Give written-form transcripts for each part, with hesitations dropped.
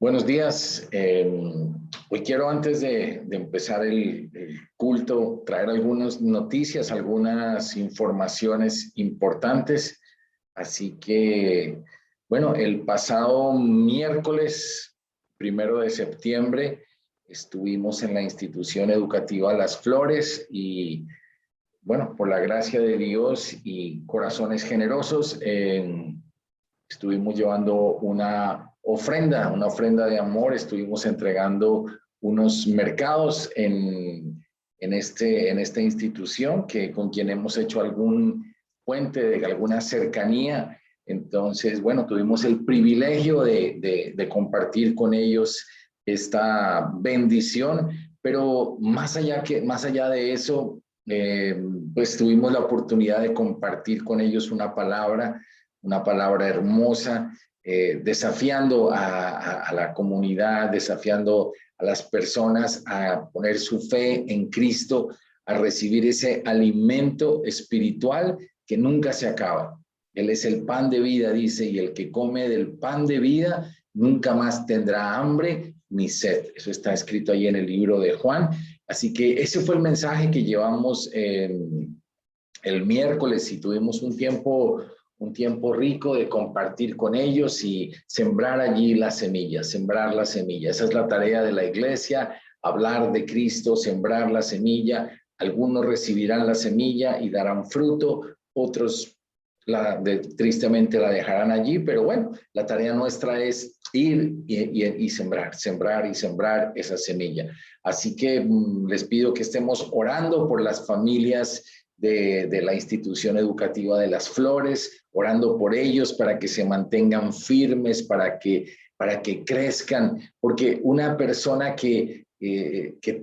Buenos días. Hoy quiero, antes de empezar el culto, traer algunas noticias, algunas informaciones importantes. Así que, bueno, el pasado miércoles 1 de septiembre estuvimos en la institución educativa Las Flores y, bueno, por la gracia de Dios y corazones generosos, estuvimos llevando una ofrenda de amor. Estuvimos entregando unos mercados en esta institución con quien hemos hecho algún puente de alguna cercanía. Entonces, bueno, tuvimos el privilegio de compartir con ellos esta bendición, pero más allá de eso, pues tuvimos la oportunidad de compartir con ellos una palabra hermosa, desafiando a la comunidad, desafiando a las personas a poner su fe en Cristo, a recibir ese alimento espiritual que nunca se acaba. Él es el pan de vida, dice, y el que come del pan de vida nunca más tendrá hambre ni sed. Eso está escrito ahí en el libro de Juan. Así que ese fue el mensaje que llevamos el miércoles, y tuvimos un tiempo rico de compartir con ellos y sembrar allí la semilla, sembrar la semilla. Esa es la tarea de la iglesia: hablar de Cristo, sembrar la semilla. Algunos recibirán la semilla y darán fruto, otros tristemente la dejarán allí, pero bueno, la tarea nuestra es ir y sembrar esa semilla. Así que les pido que estemos orando por las familias de la institución educativa de Las Flores, orando por ellos para que se mantengan firmes, para que crezcan, porque una persona que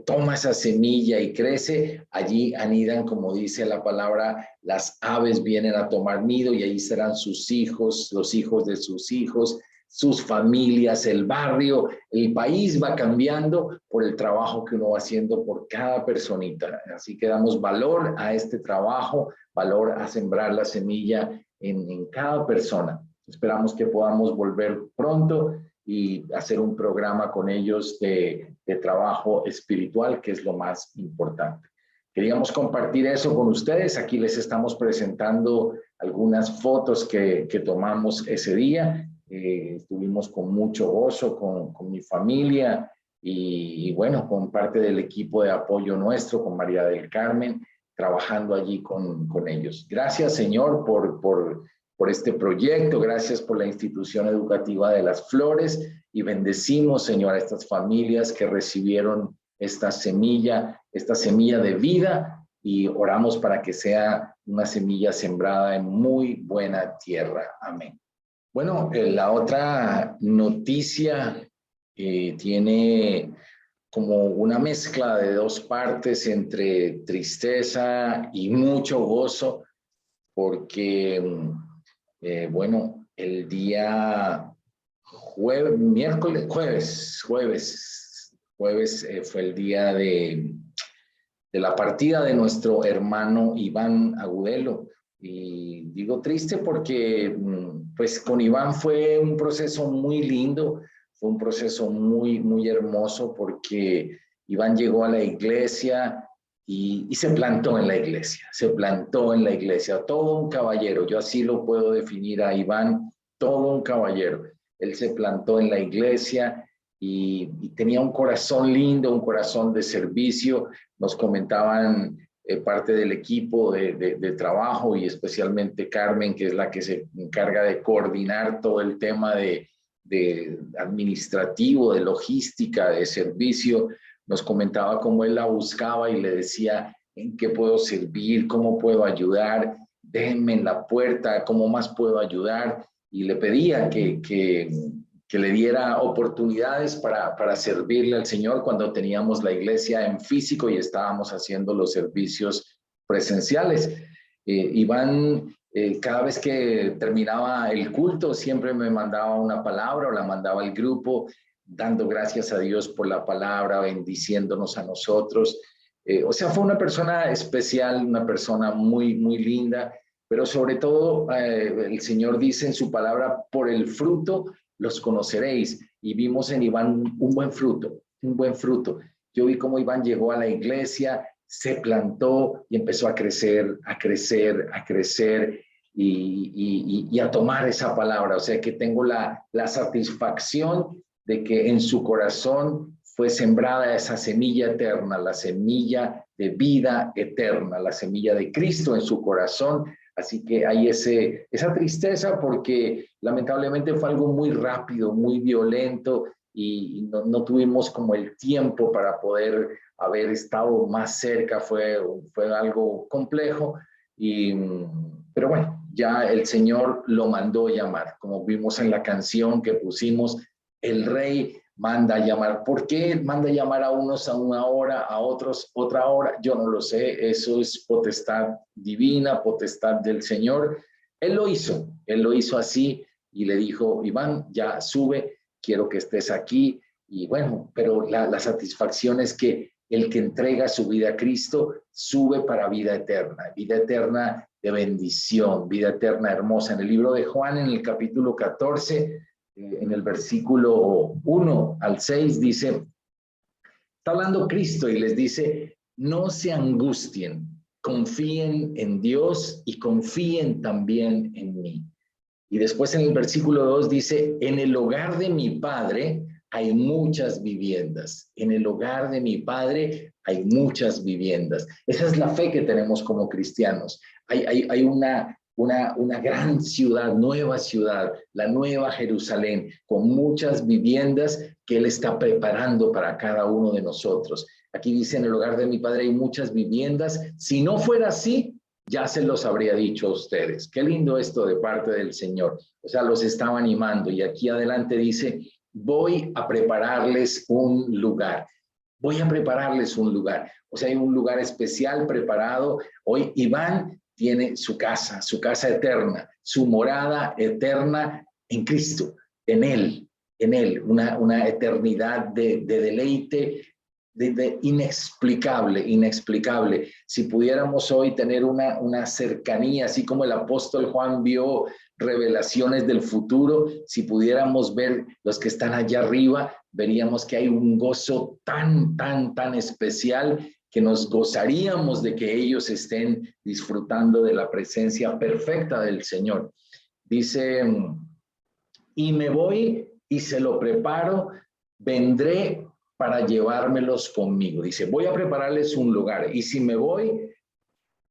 toma esa semilla y crece, allí anidan, como dice la palabra, las aves vienen a tomar nido y ahí serán sus hijos, los hijos de sus hijos, sus familias, el barrio, el país va cambiando por el trabajo que uno va haciendo por cada personita. Así que damos valor a este trabajo, valor a sembrar la semilla en cada persona. Esperamos que podamos volver pronto y hacer un programa con ellos de trabajo espiritual, que es lo más importante. Queríamos compartir eso con ustedes. Aquí les estamos presentando algunas fotos que tomamos ese día. Estuvimos con mucho gozo con mi familia y bueno, con parte del equipo de apoyo nuestro, con María del Carmen, trabajando allí con ellos. Gracias, Señor, por este proyecto. Gracias por la institución educativa de Las Flores, y bendecimos, Señor, a estas familias que recibieron esta semilla de vida, y oramos para que sea una semilla sembrada en muy buena tierra. Amén. Bueno, la otra noticia tiene como una mezcla de dos partes, entre tristeza y mucho gozo, porque, bueno, el día jueves fue el día de la partida de nuestro hermano Iván Agudelo. Y digo triste porque pues con Iván fue un proceso muy lindo, fue un proceso muy hermoso, porque Iván llegó a la iglesia y se plantó en la iglesia, todo un caballero. Yo así lo puedo definir a Iván, todo un caballero. Él se plantó en la iglesia y tenía un corazón lindo, un corazón de servicio. Nos comentaban parte del equipo de trabajo, y especialmente Carmen, que es la que se encarga de coordinar todo el tema de administrativo, de logística, de servicio. Nos comentaba cómo él la buscaba y le decía: ¿en qué puedo servir? ¿Cómo puedo ayudar? Déjenme en la puerta, ¿cómo más puedo ayudar? Y le pedía que le diera oportunidades para servirle al Señor cuando teníamos la iglesia en físico y estábamos haciendo los servicios presenciales. Iván, cada vez que terminaba el culto, siempre me mandaba una palabra o la mandaba al grupo, dando gracias a Dios por la palabra, bendiciéndonos a nosotros. O sea, fue una persona especial, una persona muy linda, pero sobre todo el Señor dice en su palabra: por el fruto los conoceréis. Y vimos en Iván un buen fruto, un buen fruto. Yo vi cómo Iván llegó a la iglesia, se plantó y empezó a crecer, a crecer, a crecer y a tomar esa palabra. O sea que tengo la satisfacción de que en su corazón fue sembrada esa semilla eterna, la semilla de vida eterna, la semilla de Cristo en su corazón. Así que hay esa tristeza porque lamentablemente fue algo muy rápido, muy violento y no tuvimos como el tiempo para poder haber estado más cerca. Fue algo complejo, pero bueno, ya el Señor lo mandó llamar, como vimos en la canción que pusimos, el Rey manda a llamar. ¿Por qué manda a llamar a unos a una hora, a otros otra hora? Yo no lo sé, eso es potestad divina, potestad del Señor. Él lo hizo así y le dijo, Iván, ya sube, quiero que estés aquí. Y bueno, pero la satisfacción es que el que entrega su vida a Cristo sube para vida eterna de bendición, vida eterna hermosa. En el libro de Juan, en el capítulo 14, en el versículo 1 al 6, dice, está hablando Cristo y les dice, no se angustien, confíen en Dios y confíen también en mí. Y después en el versículo 2 dice, en el hogar de mi Padre hay muchas viviendas. En el hogar de mi Padre hay muchas viviendas. Esa es la fe que tenemos como cristianos. Hay una gran ciudad, nueva ciudad, la nueva Jerusalén, con muchas viviendas que Él está preparando para cada uno de nosotros. Aquí dice, en el hogar de mi Padre hay muchas viviendas. Si no fuera así, ya se los habría dicho a ustedes. Qué lindo esto de parte del Señor. O sea, los estaba animando. Y aquí adelante dice, voy a prepararles un lugar. Voy a prepararles un lugar. O sea, hay un lugar especial preparado. Hoy Iván tiene su casa eterna, su morada eterna en Cristo, en Él, una eternidad de deleite, de inexplicable. Si pudiéramos hoy tener una cercanía, así como el apóstol Juan vio revelaciones del futuro, si pudiéramos ver los que están allá arriba, veríamos que hay un gozo tan especial que nos gozaríamos de que ellos estén disfrutando de la presencia perfecta del Señor. Dice, y me voy y se lo preparo, vendré para llevármelos conmigo. Dice, voy a prepararles un lugar y si me voy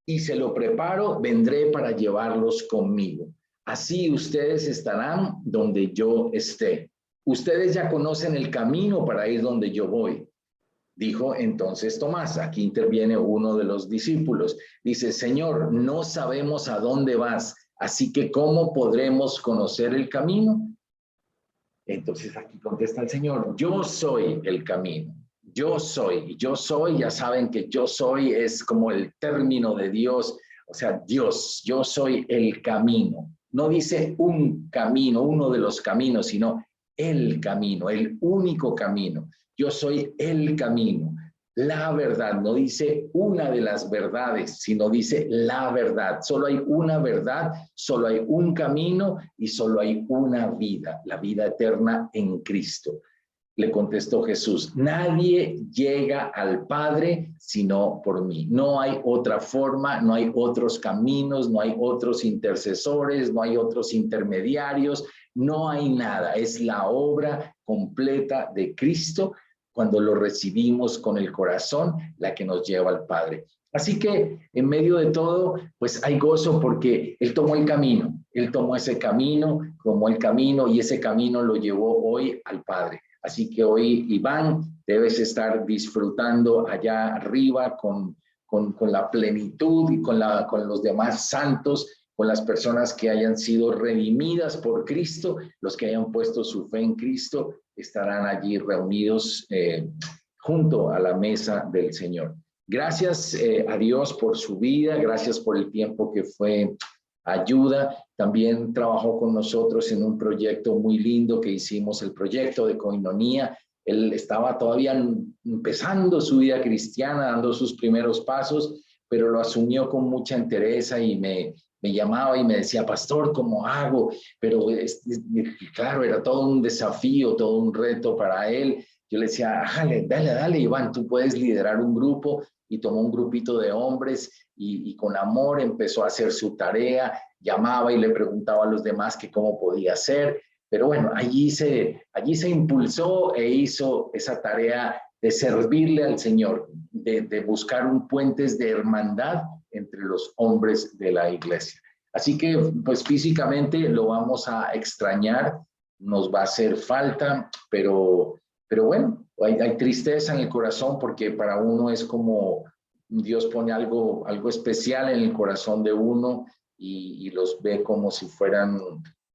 y se lo preparo, vendré para llevarlos conmigo. Así ustedes estarán donde yo esté. Ustedes ya conocen el camino para ir donde yo voy. Dijo entonces Tomás, aquí interviene uno de los discípulos. Dice, Señor, no sabemos a dónde vas, así que ¿cómo podremos conocer el camino? Entonces aquí contesta el Señor, yo soy el camino, yo soy, ya saben que yo soy es como el término de Dios, o sea, Dios, yo soy el camino. No dice un camino, uno de los caminos, sino el camino, el único camino. Yo soy el camino, la verdad. No dice una de las verdades, sino dice la verdad. Solo hay una verdad, solo hay un camino y solo hay una vida, la vida eterna en Cristo. Le contestó Jesús, nadie llega al Padre sino por mí. No hay otra forma, no hay otros caminos, no hay otros intercesores, no hay otros intermediarios, no hay nada. Es la obra completa de Cristo cuando lo recibimos con el corazón, la que nos lleva al Padre. Así que en medio de todo, pues hay gozo porque Él tomó el camino, Él tomó ese camino, tomó el camino y ese camino lo llevó hoy al Padre. Así que hoy, Iván, debes estar disfrutando allá arriba con la plenitud y con los demás santos, con las personas que hayan sido redimidas por Cristo, los que hayan puesto su fe en Cristo, estarán allí reunidos junto a la mesa del Señor. Gracias a Dios por su vida, gracias por el tiempo que fue ayuda. También trabajó con nosotros en un proyecto muy lindo que hicimos, el proyecto de Koinonía. Él estaba todavía empezando su vida cristiana, dando sus primeros pasos, pero lo asumió con mucha entereza y me me llamaba y me decía, pastor, ¿cómo hago? Pero claro, era todo un desafío, todo un reto para él. Yo le decía, dale, Iván, tú puedes liderar un grupo. Y tomó un grupito de hombres y con amor empezó a hacer su tarea, llamaba y le preguntaba a los demás que cómo podía hacer. Pero bueno, allí se impulsó e hizo esa tarea de servirle al Señor, de buscar un puentes de hermandad entre los hombres de la iglesia. Así que, pues físicamente lo vamos a extrañar, nos va a hacer falta, pero bueno, hay tristeza en el corazón porque para uno es como Dios pone algo especial en el corazón de uno y los ve como si fueran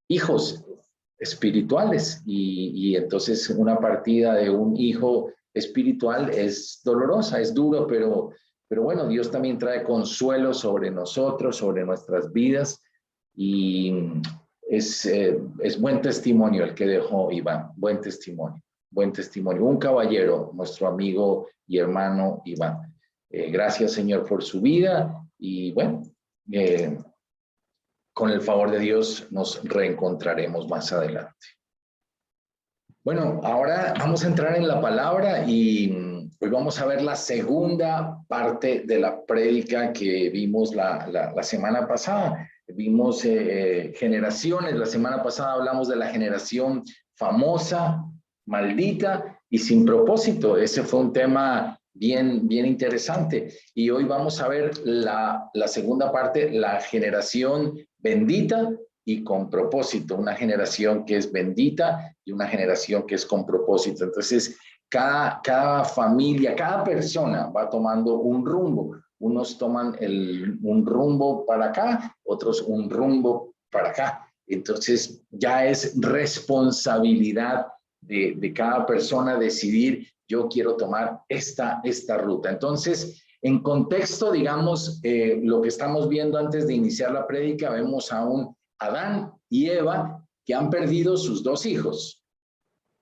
hijos espirituales y entonces una partida de un hijo espiritual es dolorosa, es duro, pero bueno, Dios también trae consuelo sobre nosotros, sobre nuestras vidas y es buen testimonio el que dejó Iván, buen testimonio. Un caballero, nuestro amigo y hermano Iván. Gracias, Señor, por su vida y bueno, con el favor de Dios nos reencontraremos más adelante. Bueno, ahora vamos a entrar en la palabra y hoy vamos a ver la segunda parte de la prédica que vimos la semana pasada. Vimos generaciones, la semana pasada hablamos de la generación famosa, maldita y sin propósito. Ese fue un tema bien interesante. Y hoy vamos a ver la segunda parte, la generación bendita y con propósito. Una generación que es bendita y una generación que es con propósito. Entonces, cada familia, cada persona va tomando un rumbo. Unos toman un rumbo para acá, otros un rumbo para acá. Entonces, ya es responsabilidad de cada persona decidir, yo quiero tomar esta ruta. Entonces, en contexto, digamos, lo que estamos viendo antes de iniciar la prédica, vemos a un Adán y Eva que han perdido sus dos hijos.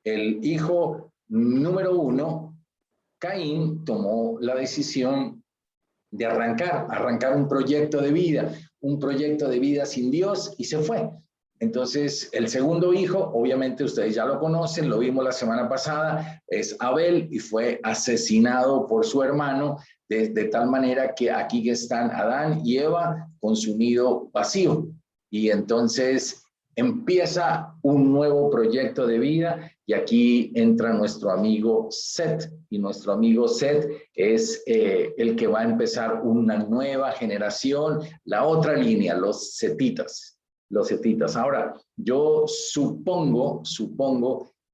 El hijo número 1, Caín, tomó la decisión de arrancar un proyecto de vida sin Dios y se fue. Entonces, el segundo hijo, obviamente ustedes ya lo conocen, lo vimos la semana pasada, es Abel y fue asesinado por su hermano de tal manera que aquí están Adán y Eva con su nido vacío. Y entonces empieza un nuevo proyecto de vida y aquí entra nuestro amigo Set y nuestro amigo Set es el que va a empezar una nueva generación, la otra línea, los setitas. Ahora, yo supongo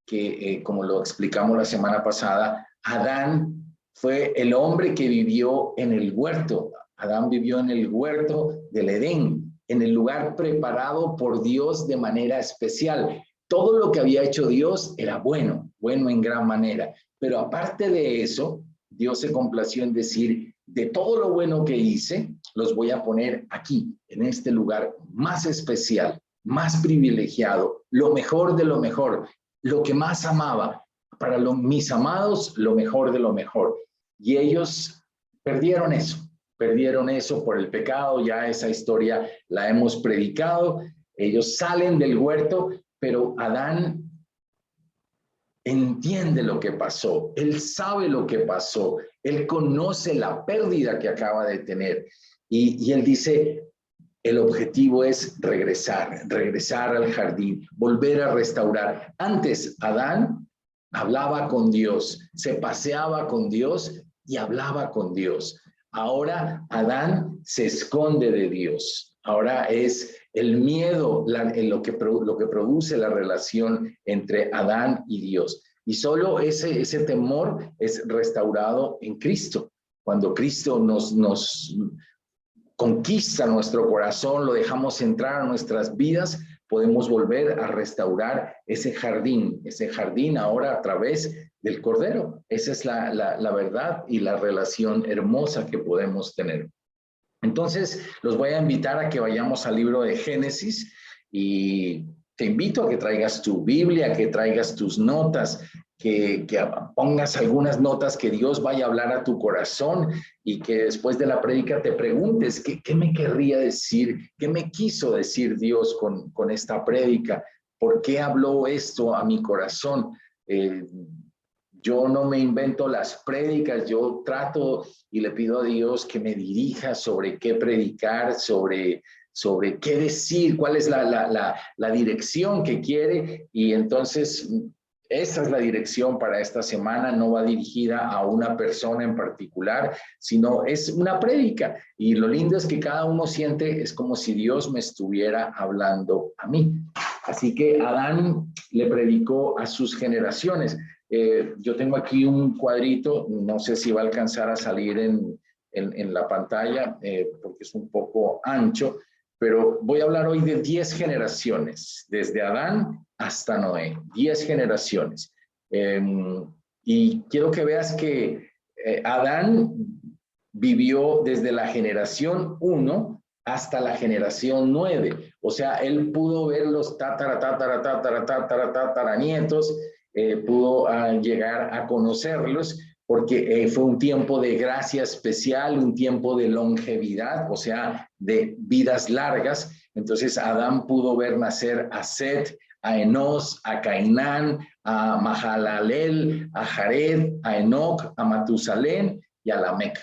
que, como lo explicamos la semana pasada, Adán fue el hombre que vivió en el huerto. Adán vivió en el huerto del Edén, en el lugar preparado por Dios de manera especial. Todo lo que había hecho Dios era bueno en gran manera. Pero aparte de eso, Dios se complació en decir, de todo lo bueno que hice, los voy a poner aquí, en este lugar más especial, más privilegiado, lo mejor de lo mejor, lo que más amaba, para mis amados, lo mejor de lo mejor. Y ellos perdieron eso por el pecado, ya esa historia la hemos predicado. Ellos salen del huerto, pero Adán entiende lo que pasó, él sabe lo que pasó, él conoce la pérdida que acaba de tener y él dice, el objetivo es regresar al jardín, volver a restaurar. Antes Adán hablaba con Dios, se paseaba con Dios y hablaba con Dios. Ahora Adán se esconde de Dios. Ahora es el miedo lo que produce la relación entre Adán y Dios. Y solo ese temor es restaurado en Cristo. Cuando Cristo nos conquista nuestro corazón, lo dejamos entrar a nuestras vidas, podemos volver a restaurar ese jardín ahora a través del Cordero. Esa es la verdad y la relación hermosa que podemos tener. Entonces, los voy a invitar a que vayamos al libro de Génesis y te invito a que traigas tu Biblia, que traigas tus notas. que pongas algunas notas, que Dios vaya a hablar a tu corazón y que después de la prédica te preguntes, ¿qué me querría decir? ¿Qué me quiso decir Dios con esta prédica? ¿Por qué habló esto a mi corazón? Yo no me invento las prédicas, yo trato y le pido a Dios que me dirija sobre qué predicar, sobre qué decir, cuál es la dirección que quiere, y entonces esa es la dirección para esta semana. No va dirigida a una persona en particular, sino es una prédica. Y lo lindo es que cada uno siente, es como si Dios me estuviera hablando a mí. Así que Adán le predicó a sus generaciones. Yo tengo aquí un cuadrito, no sé si va a alcanzar a salir en la pantalla, porque es un poco ancho, pero voy a hablar hoy de 10 generaciones, desde Adán hasta Noé, 10 generaciones. Y quiero que veas que Adán vivió desde la generación 1 hasta la generación 9. O sea, él pudo ver los tataranietos, pudo llegar a conocerlos, porque fue un tiempo de gracia especial, un tiempo de longevidad, o sea, de vidas largas. Entonces Adán pudo ver nacer a Set, a Enos, a Cainán, a Mahalalel, a Jared, a Enoc, a Matusalén y a Lamec.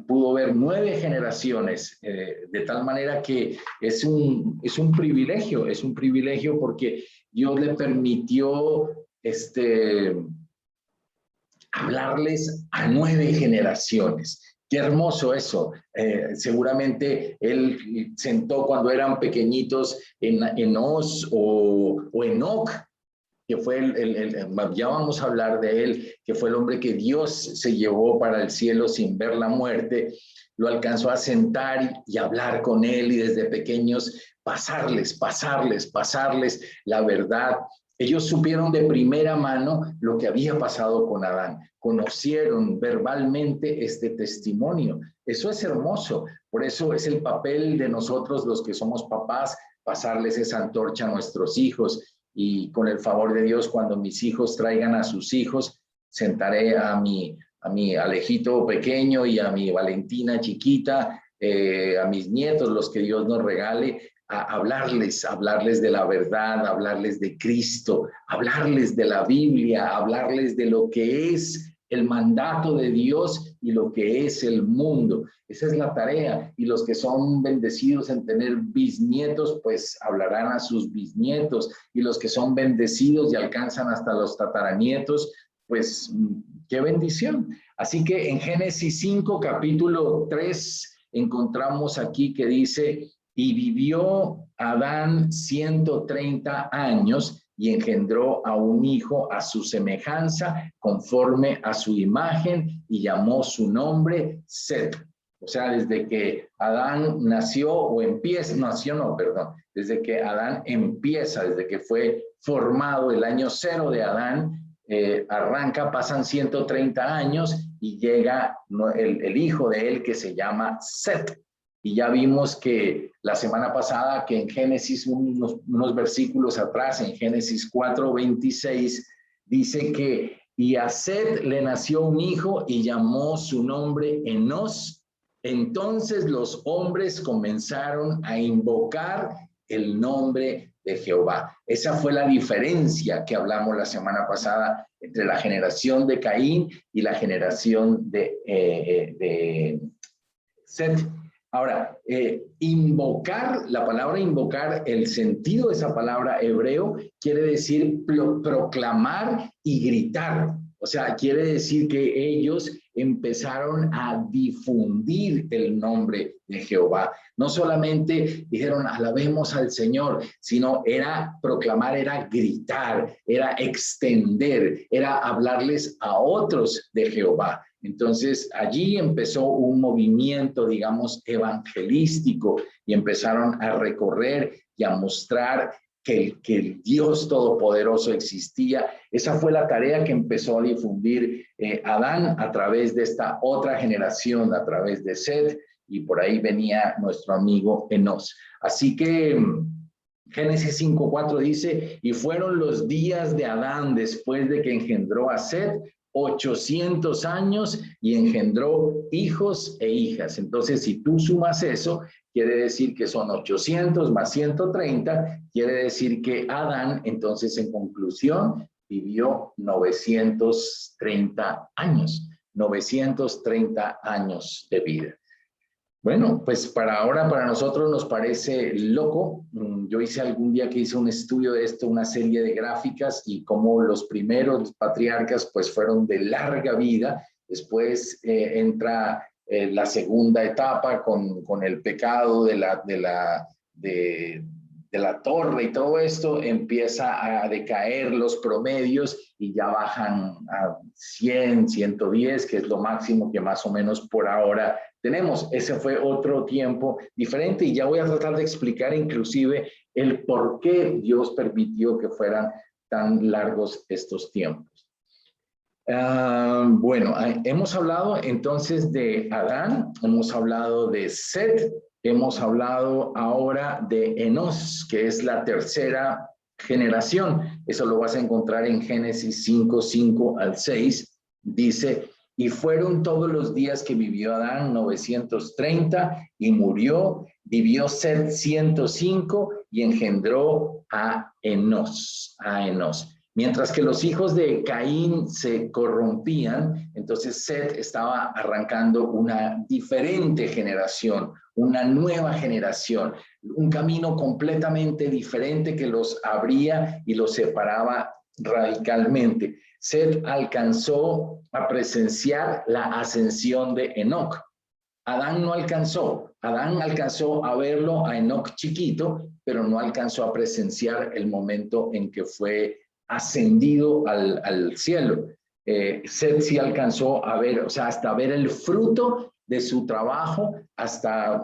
Pudo ver 9 generaciones, de tal manera que es un privilegio porque Dios le permitió hablarles a 9 generaciones. Qué hermoso eso. Seguramente él sentó cuando eran pequeñitos en Enos o Enoc, que fue ya vamos a hablar de él, que fue el hombre que Dios se llevó para el cielo sin ver la muerte. Lo alcanzó a sentar y hablar con él, y desde pequeños pasarles la verdad. Ellos supieron de primera mano lo que había pasado con Adán, conocieron verbalmente este testimonio. Eso es hermoso. Por eso es el papel de nosotros, los que somos papás, pasarles esa antorcha a nuestros hijos. Y con el favor de Dios, cuando mis hijos traigan a sus hijos, sentaré a mi Alejito pequeño y a mi Valentina chiquita, a mis nietos, los que Dios nos regale, a hablarles de la verdad, hablarles de Cristo, hablarles de la Biblia, hablarles de lo que es el mandato de Dios y lo que es el mundo. Esa es la tarea. Y los que son bendecidos en tener bisnietos, pues hablarán a sus bisnietos. Y los que son bendecidos y alcanzan hasta los tataranietos, pues qué bendición. Así que en Génesis 5, capítulo 3, encontramos aquí que dice: y vivió Adán 130 años y engendró a un hijo a su semejanza, conforme a su imagen, y llamó su nombre Set. O sea, desde que Adán desde que Adán empieza, desde que fue formado, el año 0 de Adán, pasan 130 años y llega el hijo de él, que se llama Set. Y ya vimos que la semana pasada, que en Génesis, unos versículos atrás, en Génesis 4:26, dice que y a Set le nació un hijo y llamó su nombre Enos. Entonces los hombres comenzaron a invocar el nombre de Jehová. Esa fue la diferencia que hablamos la semana pasada entre la generación de Caín y la generación de Set. Ahora, invocar, la palabra invocar, el sentido de esa palabra hebreo quiere decir proclamar y gritar. O sea, quiere decir que ellos empezaron a difundir el nombre de Jehová. No solamente dijeron alabemos al Señor, sino era proclamar, era gritar, era extender, era hablarles a otros de Jehová. Entonces allí empezó un movimiento, digamos, evangelístico, y empezaron a recorrer y a mostrar que el Dios Todopoderoso existía. Esa fue la tarea que empezó a difundir Adán a través de esta otra generación, a través de Set, y por ahí venía nuestro amigo Enos. Así que Génesis 5:4 dice, y fueron los días de Adán después de que engendró a Set, 800 años y engendró hijos e hijas. Entonces, si tú sumas eso, quiere decir que son 800 más 130, quiere decir que Adán, entonces, en conclusión, vivió 930 años, 930 años de vida. Bueno, pues para nosotros nos parece loco. Yo hice algún día que hice un estudio de esto, una serie de gráficas y cómo los primeros patriarcas pues fueron de larga vida. Después entra la segunda etapa con el pecado de la torre y todo esto, empieza a decaer los promedios y ya bajan a 100, 110, que es lo máximo que más o menos por ahora tenemos. Ese fue otro tiempo diferente y ya voy a tratar de explicar inclusive el por qué Dios permitió que fueran tan largos estos tiempos. Bueno, hemos hablado entonces de Adán, hemos hablado de Set, hemos hablado ahora de Enos, que es la tercera generación. Eso lo vas a encontrar en Génesis 5, 5 al 6. Dice, y fueron todos los días que vivió Adán 930 y murió, vivió Set 105 y engendró a Enos, Mientras que los hijos de Caín se corrompían, entonces Set estaba arrancando una diferente generación, una nueva generación, un camino completamente diferente que los abría y los separaba radicalmente. Set alcanzó a presenciar la ascensión de Enoc. Adán no alcanzó. Adán alcanzó a verlo a Enoc chiquito, pero no alcanzó a presenciar el momento en que fue ascendido al cielo. Set sí alcanzó a ver, o sea, hasta ver el fruto de su trabajo hasta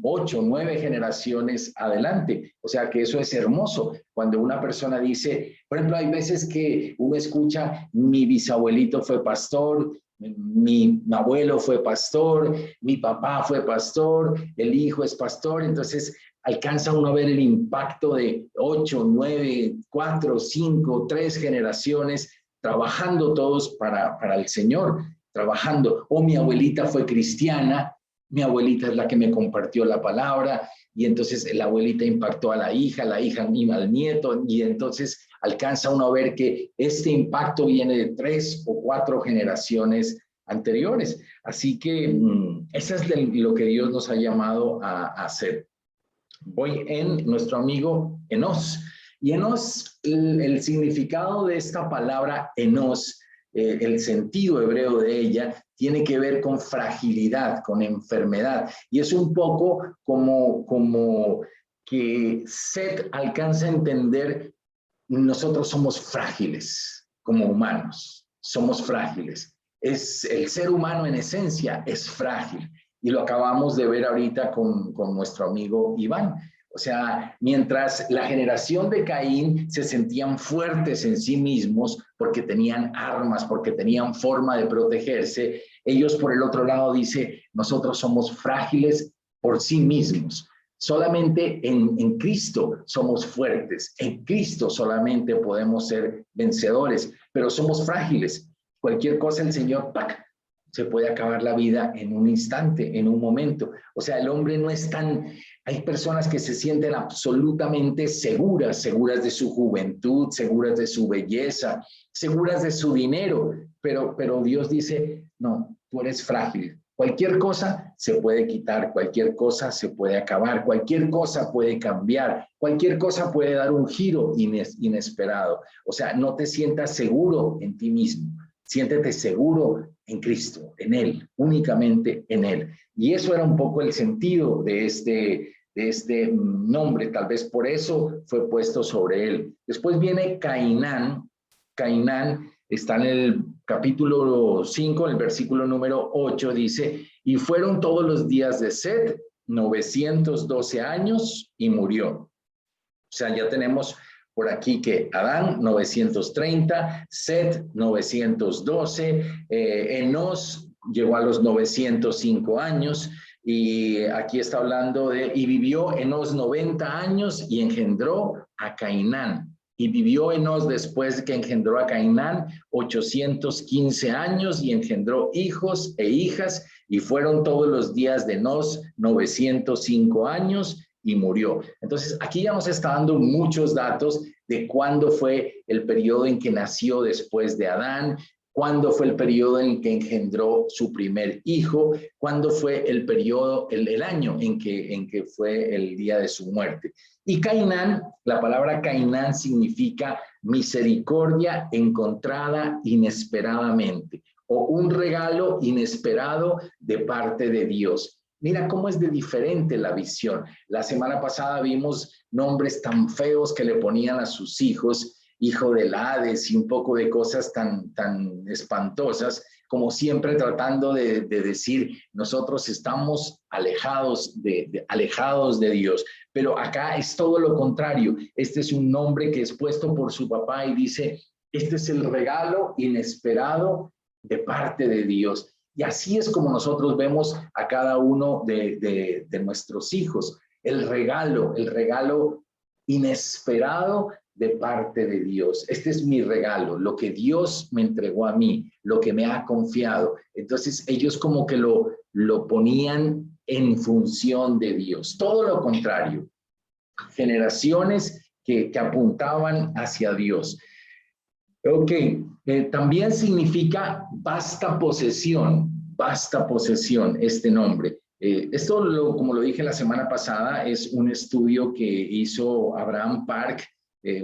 8, 9 generaciones adelante. O sea que eso es hermoso. Cuando una persona dice, por ejemplo, hay veces que uno escucha, mi bisabuelito fue pastor, mi abuelo fue pastor, mi papá fue pastor, el hijo es pastor, entonces alcanza uno a ver el impacto de 8, 9, 4, 5, 3 generaciones trabajando todos para el Señor, trabajando. O mi abuelita fue cristiana, mi abuelita es la que me compartió la palabra, y entonces la abuelita impactó a la hija al nieto, y entonces alcanza uno a ver que este impacto viene de 3 o 4 generaciones anteriores. Así que eso es lo que Dios nos ha llamado a hacer. Voy en nuestro amigo Enos. Y Enos, el significado de esta palabra Enos, el sentido hebreo de ella, tiene que ver con fragilidad, con enfermedad. Y es un poco como que Set alcanza a entender, nosotros somos frágiles como humanos, somos frágiles. El ser humano en esencia es frágil. Y lo acabamos de ver ahorita con nuestro amigo Iván. O sea, mientras la generación de Caín se sentían fuertes en sí mismos porque tenían armas, porque tenían forma de protegerse, ellos por el otro lado dice, nosotros somos frágiles por sí mismos. Solamente en Cristo somos fuertes, en Cristo solamente podemos ser vencedores, pero somos frágiles. Cualquier cosa el Señor, ¡pac!, se puede acabar la vida en un instante, en un momento. O sea, el hombre no es tan... Hay personas que se sienten absolutamente seguras de su juventud, seguras de su belleza, seguras de su dinero, pero Dios dice, no, tú eres frágil. Cualquier cosa se puede quitar, cualquier cosa se puede acabar, cualquier cosa puede cambiar, cualquier cosa puede dar un giro inesperado. O sea, no te sientas seguro en ti mismo. Siéntete seguro en Cristo, en Él, únicamente en Él. Y eso era un poco el sentido de este nombre, tal vez por eso fue puesto sobre él. Después viene Cainán. Cainán está en el capítulo 5, el versículo número 8, dice, y fueron todos los días de Set 912 años y murió. O sea, ya tenemos por aquí que Adán 930, Set 912, Enos llegó a los 905 años, Y aquí está hablando de, y vivió Enós 90 años y engendró a Cainán. Y vivió Enós después de que engendró a Cainán 815 años y engendró hijos e hijas, y fueron todos los días de Enós 905 años y murió. Entonces, aquí ya nos está dando muchos datos de cuándo fue el periodo en que nació después de Adán, cuándo fue el periodo en que engendró su primer hijo, cuándo fue el periodo, el año en que fue el día de su muerte. Y Cainán, la palabra Cainán significa misericordia encontrada inesperadamente, o un regalo inesperado de parte de Dios. Mira cómo es de diferente la visión. La semana pasada vimos nombres tan feos que le ponían a sus hijos, hijo del Hades y un poco de cosas tan espantosas, como siempre tratando de decir, nosotros estamos alejados de Dios. Pero acá es todo lo contrario. Este es un nombre que es puesto por su papá y dice, este es el regalo inesperado de parte de Dios. Y así es como nosotros vemos a cada uno de nuestros hijos. El regalo inesperado de parte de Dios. Este es mi regalo, lo que Dios me entregó a mí, lo que me ha confiado. Entonces ellos como que lo ponían en función de Dios. Todo lo contrario. Generaciones que apuntaban hacia Dios. Ok, también significa vasta posesión este nombre. Esto, como lo dije la semana pasada, es un estudio que hizo Abraham Park,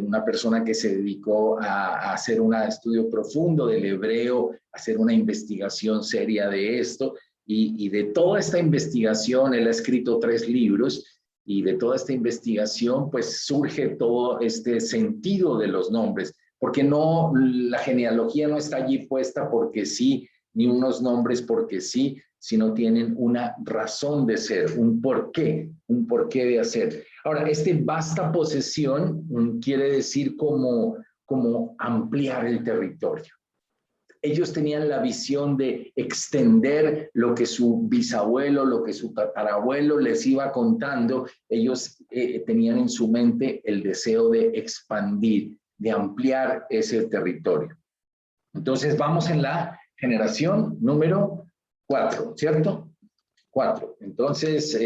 una persona que se dedicó a hacer un estudio profundo del hebreo, hacer una investigación seria de esto, y de toda esta investigación, él ha escrito 3 libros, y de toda esta investigación, pues surge todo este sentido de los nombres, porque no, la genealogía no está allí puesta porque sí, ni unos nombres porque sí, sino tienen una razón de ser, un porqué de hacer. Ahora, vasta posesión quiere decir como ampliar el territorio. Ellos tenían la visión de extender lo que su bisabuelo, lo que su tatarabuelo les iba contando. Ellos tenían en su mente el deseo de expandir, de ampliar ese territorio. Entonces, vamos en la generación número 4, ¿cierto? 4. Entonces,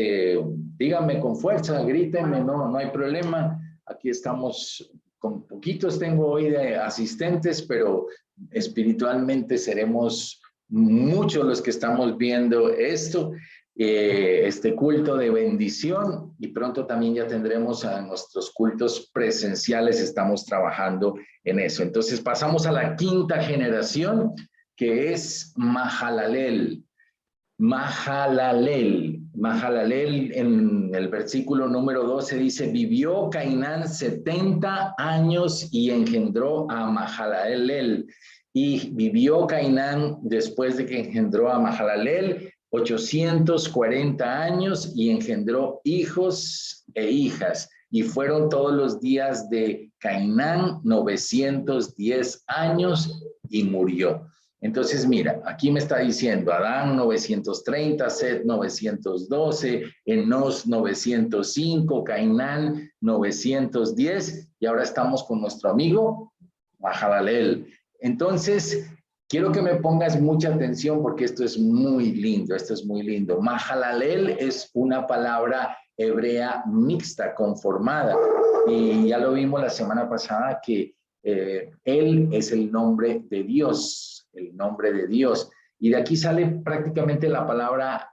díganme con fuerza, grítenme, no hay problema. Aquí estamos con poquitos, tengo hoy de asistentes, pero espiritualmente seremos muchos los que estamos viendo esto, este culto de bendición, y pronto también ya tendremos a nuestros cultos presenciales, estamos trabajando en eso. Entonces pasamos a la 5ª generación, que es Mahalalel. Mahalalel en el versículo número 12 dice, vivió Cainán 70 años y engendró a Mahalalel. Y vivió Cainán después de que engendró a Mahalalel 840 años y engendró hijos e hijas. Y fueron todos los días de Cainán 910 años y murió. Entonces, mira, aquí me está diciendo Adán 930, Set 912, Enós 905, Cainán 910, y ahora estamos con nuestro amigo Mahalalel. Entonces, quiero que me pongas mucha atención porque esto es muy lindo, Mahalalel es una palabra hebrea mixta, conformada, y ya lo vimos la semana pasada que él es el nombre de Dios, y de aquí sale prácticamente la palabra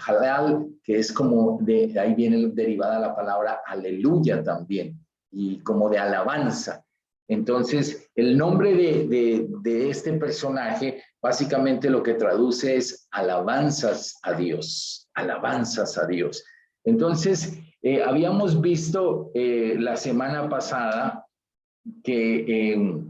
halal, que es como de ahí viene derivada la palabra aleluya también, y como de alabanza. Entonces, el nombre de este personaje básicamente lo que traduce es alabanzas a Dios, alabanzas a Dios. Entonces, habíamos visto la semana pasada que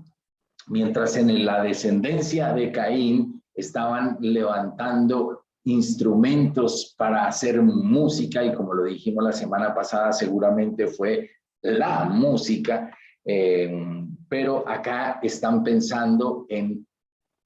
mientras en la descendencia de Caín estaban levantando instrumentos para hacer música, y como lo dijimos la semana pasada, seguramente fue la música, pero acá están pensando en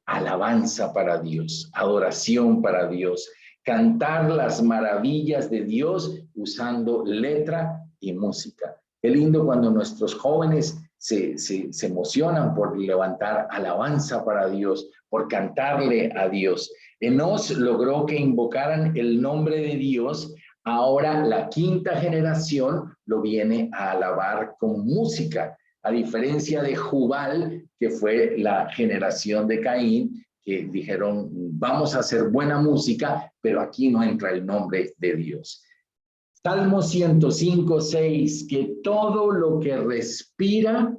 alabanza para Dios, adoración para Dios, cantar las maravillas de Dios usando letra y música. Qué lindo cuando nuestros jóvenes se emocionan por levantar alabanza para Dios, por cantarle a Dios. Enos logró que invocaran el nombre de Dios. Ahora la quinta generación lo viene a alabar con música, a diferencia de Jubal, que fue la generación de Caín, que dijeron, vamos a hacer buena música, pero aquí no entra el nombre de Dios. Salmo 105:6, que todo lo que respira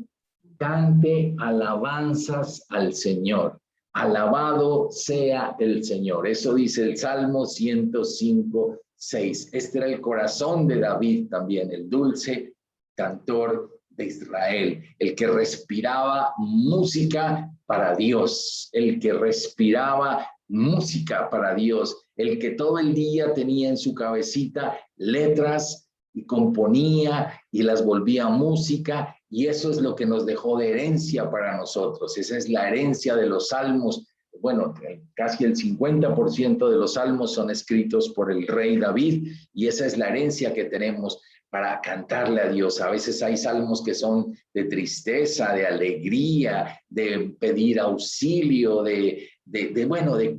cante alabanzas al Señor. Alabado sea el Señor. Eso dice el Salmo 105:6. Este era el corazón de David también, el dulce cantor de Israel, el que respiraba música para Dios, el que respiraba música para Dios, el que todo el día tenía en su cabecita letras y componía y las volvía música, y eso es lo que nos dejó de herencia para nosotros. Esa es la herencia de los salmos. Bueno, casi el 50% de los salmos son escritos por el rey David, y esa es la herencia que tenemos para cantarle a Dios. A veces hay salmos que son de tristeza, de alegría, de pedir auxilio, de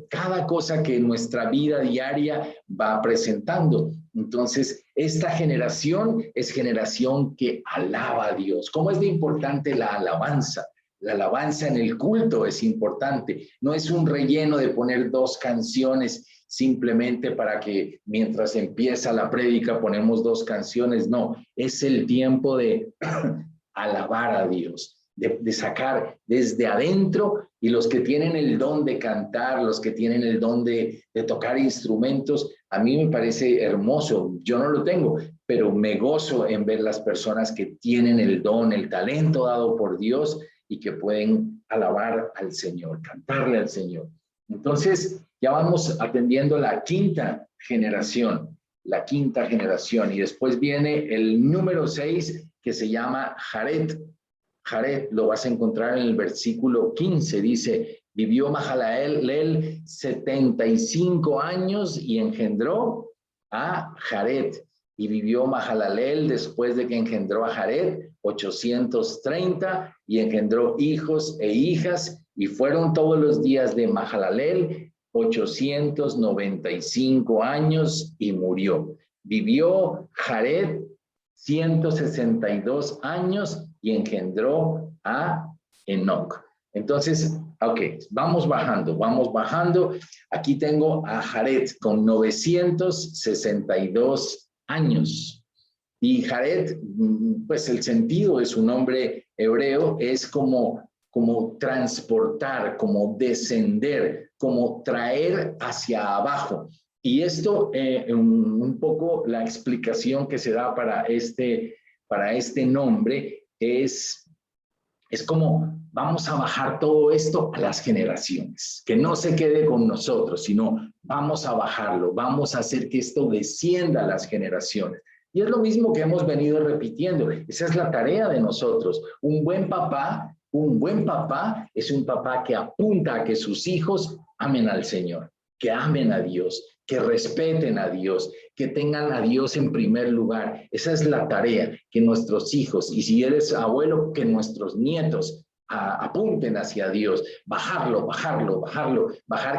cada cosa que nuestra vida diaria va presentando. Entonces, esta generación es generación que alaba a Dios. ¿Cómo es de importante la alabanza? La alabanza en el culto es importante. No es un relleno de poner 2 canciones simplemente para que mientras empieza la prédica ponemos 2 canciones. No, es el tiempo de alabar a Dios, de sacar desde adentro, y los que tienen el don de cantar, los que tienen el don de tocar instrumentos, a mí me parece hermoso. Yo no lo tengo, pero me gozo en ver las personas que tienen el don, el talento dado por Dios y que pueden alabar al Señor, cantarle al Señor. Entonces, ya vamos atendiendo la quinta generación, y después viene el número 6, que se llama Jared. Jared lo vas a encontrar en el versículo 15, dice, vivió Mahalaleel 75 años y engendró a Jared. Y vivió Mahalaleel después de que engendró a Jared 830 y engendró hijos e hijas, y fueron todos los días de Mahalaleel 895 años y murió. Vivió Jared 162 años y engendró a Enoc. Entonces, ok, vamos bajando. Aquí tengo a Jared con 962 años. Y Jared, pues el sentido de su nombre hebreo es como transportar, como descender, como traer hacia abajo. Y esto, un poco la explicación que se da para este nombre es como vamos a bajar todo esto a las generaciones, que no se quede con nosotros, sino vamos a bajarlo, vamos a hacer que esto descienda a las generaciones. Y es lo mismo que hemos venido repitiendo, esa es la tarea de nosotros. Un buen papá es un papá que apunta a que sus hijos amen al Señor, que amen a Dios, que respeten a Dios, que tengan a Dios en primer lugar. Esa es la tarea, que nuestros hijos, y si eres abuelo, que nuestros nietos apunten hacia Dios, bajar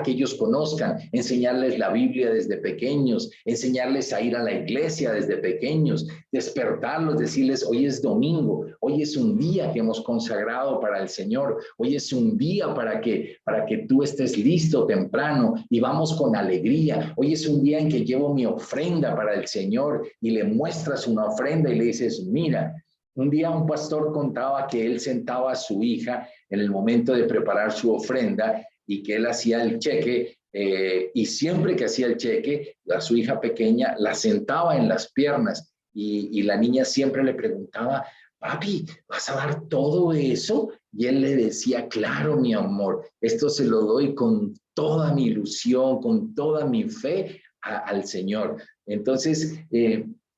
que ellos conozcan, enseñarles la Biblia desde pequeños, enseñarles a ir a la iglesia desde pequeños, despertarlos, decirles, hoy es domingo, hoy es un día que hemos consagrado para el Señor, hoy es un día para que tú estés listo temprano y vamos con alegría, hoy es un día en que llevo mi ofrenda para el Señor, y le muestras una ofrenda y le dices, mira. Un día un pastor contaba que él sentaba a su hija en el momento de preparar su ofrenda y que él hacía el cheque, y siempre que hacía el cheque, a su hija pequeña la sentaba en las piernas, y la niña siempre le preguntaba, papi, ¿vas a dar todo eso? Y él le decía, claro, mi amor, esto se lo doy con toda mi ilusión, con toda mi fe al Señor. Entonces,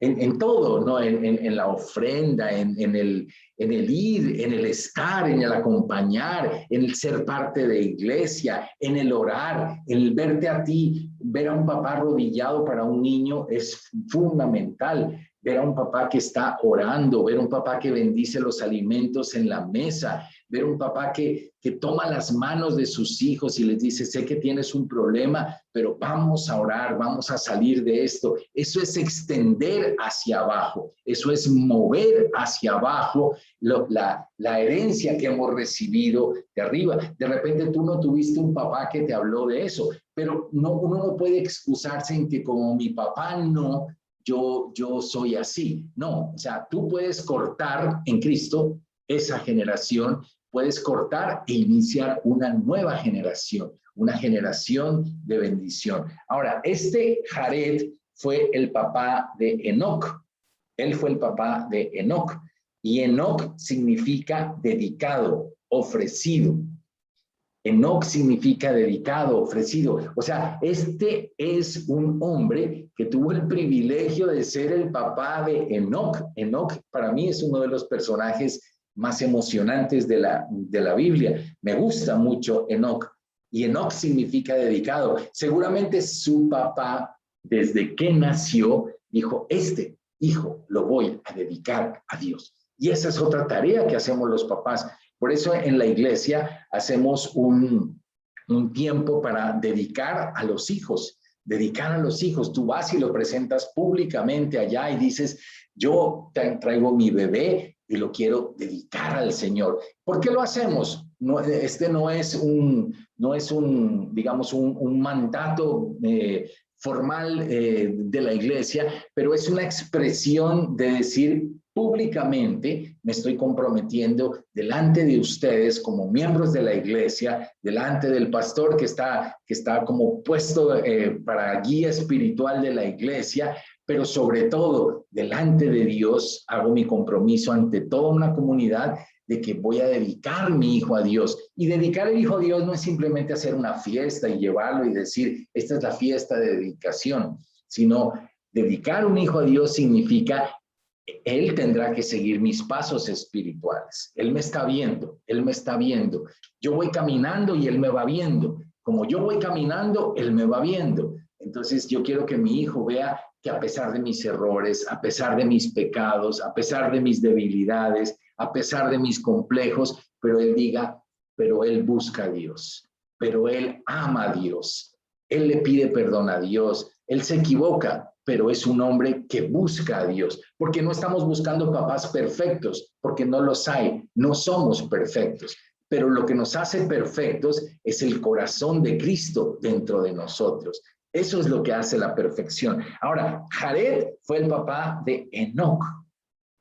en todo, ¿no? En la ofrenda, en el ir, en el estar, en el acompañar, en el ser parte de iglesia, en el orar, en el verte a ti, ver a un papá arrodillado para un niño es fundamental. Ver a un papá que está orando, ver a un papá que bendice los alimentos en la mesa, ver a un papá que toma las manos de sus hijos y les dice, sé que tienes un problema, pero vamos a orar, vamos a salir de esto. Eso es extender hacia abajo, eso es mover hacia abajo la herencia que hemos recibido de arriba. De repente tú no tuviste un papá que te habló de eso, pero no, uno no puede excusarse en que como mi papá no, yo soy así. No, o sea, tú puedes cortar en Cristo esa generación, puedes cortar e iniciar una nueva generación, una generación de bendición. Ahora, este Jared fue el papá de Enoc. Él fue el papá de Enoc. Y Enoc significa dedicado, ofrecido. Enoc significa dedicado, ofrecido. O sea, este es un hombre que tuvo el privilegio de ser el papá de Enoc. Enoc para mí es uno de los personajes más emocionantes de la Biblia. Me gusta mucho Enoc. Y Enoc significa dedicado. Seguramente su papá, desde que nació, dijo, este hijo lo voy a dedicar a Dios. Y esa es otra tarea que hacemos los papás. Por eso en la iglesia hacemos un tiempo para dedicar a los hijos, dedicar a los hijos. Tú vas y lo presentas públicamente allá y dices, yo traigo mi bebé y lo quiero dedicar al Señor. ¿Por qué lo hacemos? No, este no es digamos, un mandato formal de la iglesia, pero es una expresión de decir públicamente, me estoy comprometiendo delante de ustedes como miembros de la iglesia, delante del pastor que está como puesto para guía espiritual de la iglesia, pero sobre todo delante de Dios hago mi compromiso ante toda una comunidad de que voy a dedicar mi hijo a Dios. Y dedicar el hijo a Dios no es simplemente hacer una fiesta y llevarlo y decir, esta es la fiesta de dedicación, sino dedicar un hijo a Dios significa, él tendrá que seguir mis pasos espirituales. Él me está viendo, él me está viendo. Yo voy caminando y él me va viendo. Como yo voy caminando, él me va viendo. Entonces yo quiero que mi hijo vea que a pesar de mis errores, a pesar de mis pecados, a pesar de mis debilidades, a pesar de mis complejos, pero él diga, pero él busca a Dios, pero él ama a Dios, él le pide perdón a Dios, él se equivoca, pero es un hombre que busca a Dios, porque no estamos buscando papás perfectos, porque no los hay, no somos perfectos, pero lo que nos hace perfectos es el corazón de Cristo dentro de nosotros. Eso es lo que hace la perfección. Ahora, Jared fue el papá de Enoc.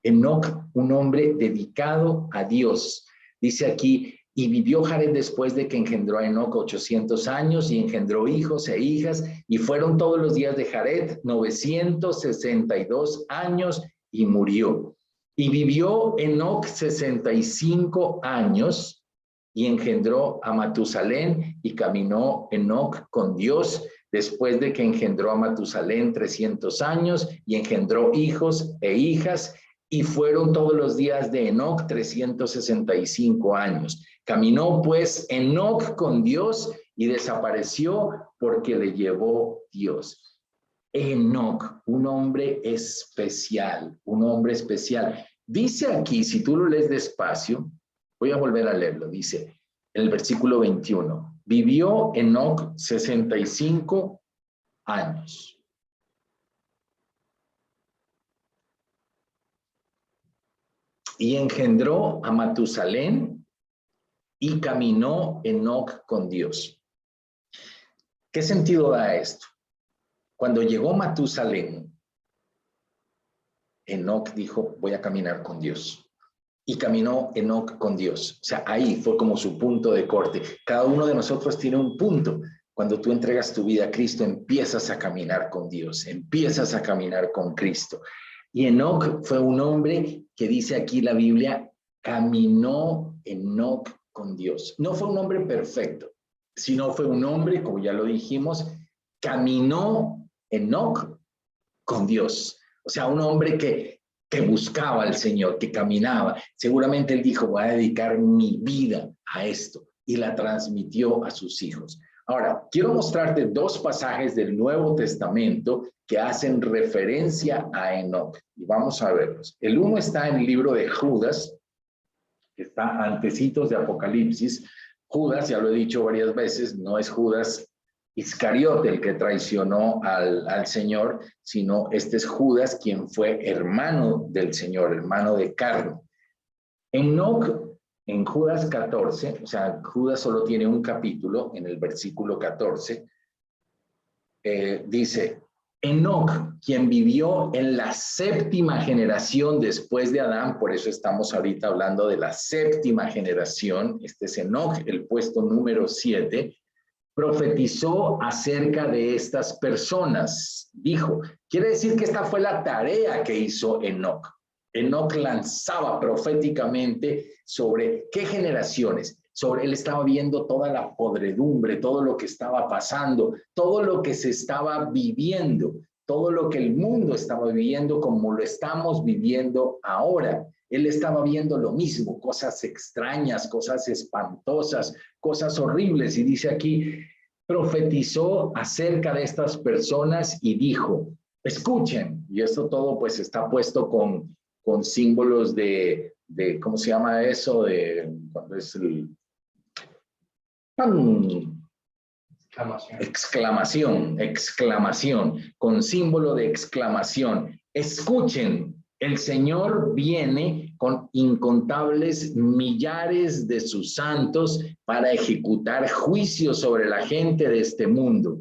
Enoc, un hombre dedicado a Dios. Dice aquí, y vivió Jared después de que engendró a Enoc 800 años y engendró hijos e hijas, y fueron todos los días de Jared 962 años y murió. Y vivió Enoc 65 años y engendró a Matusalén y caminó Enoc con Dios después de que engendró a Matusalén 300 años y engendró hijos e hijas. Y fueron todos los días de Enoc 365 años. Caminó pues Enoc con Dios y desapareció porque le llevó Dios. Enoc, un hombre especial, un hombre especial. Dice aquí, si tú lo lees despacio, voy a volver a leerlo, dice en el versículo 21, vivió Enoc 65 años. Y engendró a Matusalén y caminó Enoc con Dios. ¿Qué sentido da esto? Cuando llegó Matusalén, Enoc dijo, voy a caminar con Dios. Y caminó Enoc con Dios. O sea, ahí fue como su punto de corte. Cada uno de nosotros tiene un punto. Cuando tú entregas tu vida a Cristo, empiezas a caminar con Dios, empiezas a caminar con Cristo. Y Enoc fue un hombre que dice aquí la Biblia, caminó Enoc con Dios. No fue un hombre perfecto, sino fue un hombre, como ya lo dijimos, caminó Enoc con Dios. O sea, un hombre que buscaba al Señor, que caminaba. Seguramente él dijo, voy a dedicar mi vida a esto, y la transmitió a sus hijos. Ahora, quiero mostrarte dos pasajes del Nuevo Testamento que hacen referencia a Enoc, y vamos a verlos. El uno está en el libro de Judas, que está antecitos de Apocalipsis. Judas, ya lo he dicho varias veces, no es Judas Iscariote el que traicionó al Señor, sino este es Judas, quien fue hermano del Señor, hermano de carne. Enoc, en Judas 14, o sea, Judas solo tiene un capítulo, en el versículo 14, dice, Enoc, quien vivió en la séptima generación después de Adán, por eso estamos ahorita hablando de la séptima generación, este es Enoc, el puesto número 7, profetizó acerca de estas personas. Dijo, quiere decir que esta fue la tarea que hizo Enoc. Enoc lanzaba proféticamente sobre qué generaciones. Él estaba viendo toda la podredumbre, todo lo que estaba pasando, todo lo que se estaba viviendo, todo lo que el mundo estaba viviendo como lo estamos viviendo ahora. Él estaba viendo lo mismo, cosas extrañas, cosas espantosas, cosas horribles. Y dice aquí, profetizó acerca de estas personas y dijo, escuchen. Y esto todo pues está puesto con símbolos de, ¿cómo se llama eso? De cuando es el... exclamación, con símbolo de exclamación. Escuchen, el Señor viene con incontables millares de sus santos para ejecutar juicio sobre la gente de este mundo.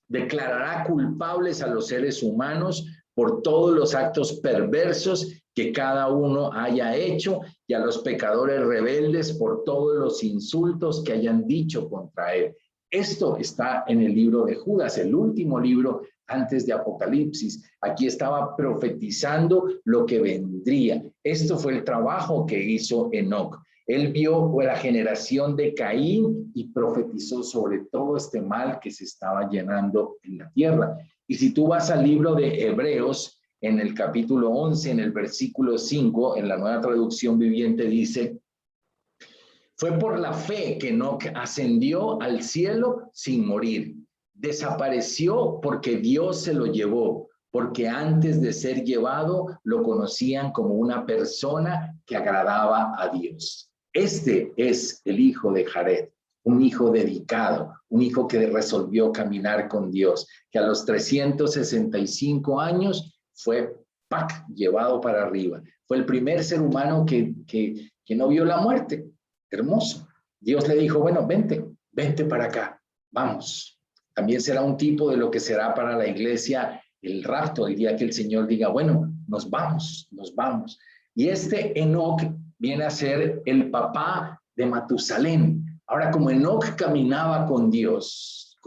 Declarará culpables a los seres humanos por todos los actos perversos que cada uno haya hecho y a los pecadores rebeldes por todos los insultos que hayan dicho contra él. Esto está en el libro de Judas, el último libro antes de Apocalipsis. Aquí estaba profetizando lo que vendría. Esto fue el trabajo que hizo Enoc. Él vio la generación de Caín y profetizó sobre todo este mal que se estaba llenando en la tierra. Y si tú vas al libro de Hebreos, en el capítulo 11, en el versículo 5, en la Nueva Traducción Viviente dice, fue por la fe que Enoc ascendió al cielo sin morir. Desapareció porque Dios se lo llevó, porque antes de ser llevado lo conocían como una persona que agradaba a Dios. Este es el hijo de Jared, un hijo dedicado, un hijo que resolvió caminar con Dios, que a los 365 años fue llevado para arriba. Fue el primer ser humano que no vio la muerte. Hermoso. Dios le dijo, bueno, vente para acá, vamos. También será un tipo de lo que será para la iglesia el rapto, el día que el Señor diga, bueno, nos vamos. Y este Enoc viene a ser el papá de Matusalén. Ahora, como Enoc caminaba con Dios,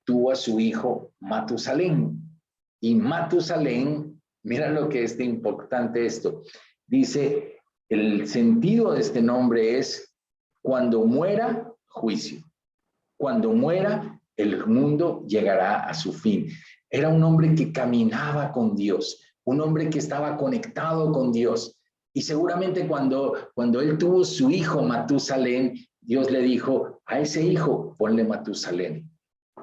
tuvo a su hijo Matusalén. Y Matusalén, mira lo que es de importante esto, dice, el sentido de este nombre es cuando muera, juicio. Cuando muera, el mundo llegará a su fin. Era un hombre que caminaba con Dios, un hombre que estaba conectado con Dios. Y seguramente cuando él tuvo su hijo Matusalén, Dios le dijo, a ese hijo ponle Matusalén.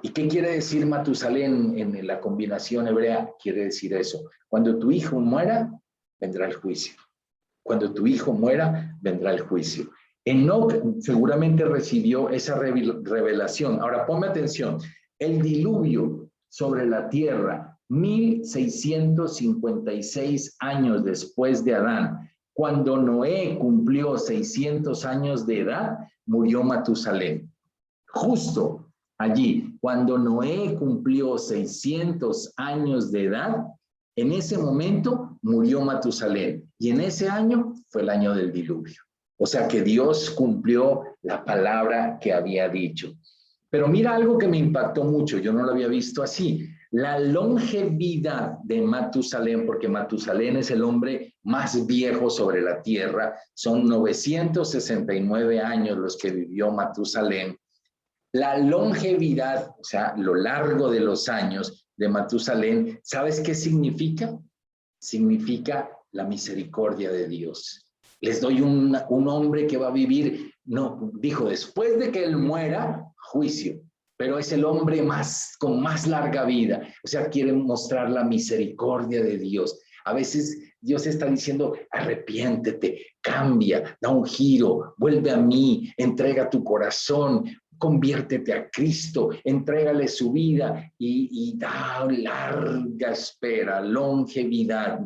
¿Y qué quiere decir Matusalén en la combinación hebrea? Quiere decir eso. Cuando tu hijo muera, vendrá el juicio. Cuando tu hijo muera, vendrá el juicio. Enoc seguramente recibió esa revelación. Ahora, ponme atención. El diluvio sobre la tierra, 1656 años después de Adán. Cuando Noé cumplió 600 años de edad, murió Matusalén. Justo allí, cuando Noé cumplió 600 años de edad, en ese momento murió Matusalén y en ese año fue el año del diluvio. O sea que Dios cumplió la palabra que había dicho. Pero mira algo que me impactó mucho, yo no lo había visto así. La longevidad de Matusalén, porque Matusalén es el hombre más viejo sobre la tierra, son 969 años los que vivió Matusalén. La longevidad, o sea, lo largo de los años de Matusalén, ¿sabes qué significa? Significa la misericordia de Dios. Les doy un hombre que va a vivir, no, dijo, después de que él muera, juicio, pero es el hombre con más larga vida. O sea, quiere mostrar la misericordia de Dios. A veces Dios está diciendo, arrepiéntete, cambia, da un giro, vuelve a mí, entrega tu corazón, conviértete a Cristo, entrégale su vida y da larga espera, longevidad,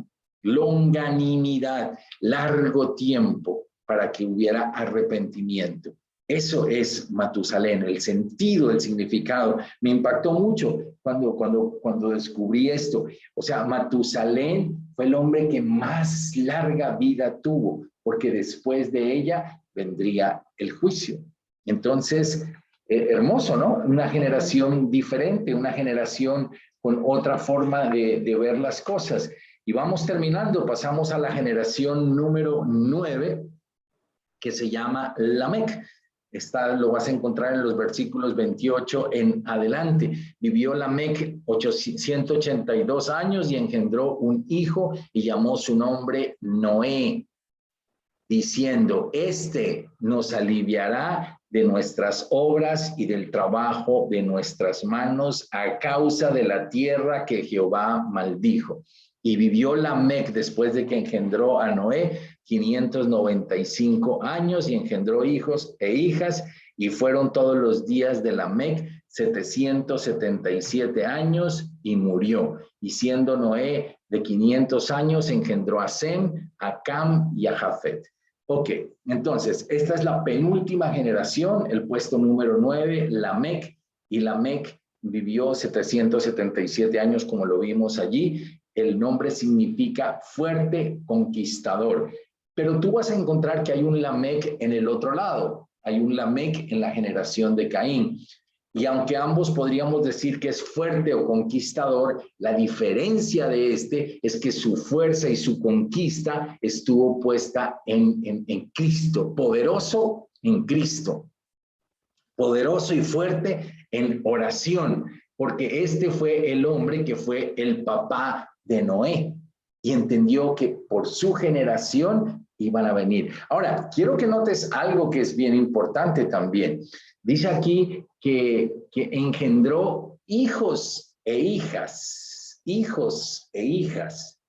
longanimidad, largo tiempo para que hubiera arrepentimiento. Eso es Matusalén, el sentido, el significado. Me impactó mucho cuando descubrí esto. O sea, Matusalén fue el hombre que más larga vida tuvo, porque después de ella vendría el juicio. Entonces, hermoso, ¿no? Una generación diferente, una generación con otra forma de ver las cosas. Y vamos terminando, pasamos a la generación número 9, que se llama Lamec. Lo vas a encontrar en los versículos 28 en adelante. Vivió Lamec 182 años y engendró un hijo y llamó su nombre Noé, diciendo, este nos aliviará de nuestras obras y del trabajo de nuestras manos a causa de la tierra que Jehová maldijo. Y vivió Lamec después de que engendró a Noé 595 años y engendró hijos e hijas, y fueron todos los días de Lamec 777 años y murió. Y siendo Noé de 500 años, engendró a Sem, a Cam y a Jafet. Ok, entonces, esta es la penúltima generación, el puesto número 9, Lamec, y Lamec vivió 777 años, como lo vimos allí. El nombre significa fuerte conquistador. Pero tú vas a encontrar que hay un Lamec en el otro lado. Hay un Lamec en la generación de Caín. Y aunque ambos podríamos decir que es fuerte o conquistador, la diferencia de este es que su fuerza y su conquista estuvo puesta en Cristo, poderoso en Cristo, poderoso y fuerte en oración, porque este fue el hombre que fue el papá de Noé y entendió que por su generación iban a venir. Ahora, quiero que notes algo que es bien importante también. Dice aquí que engendró hijos e hijas, hijos e hijas.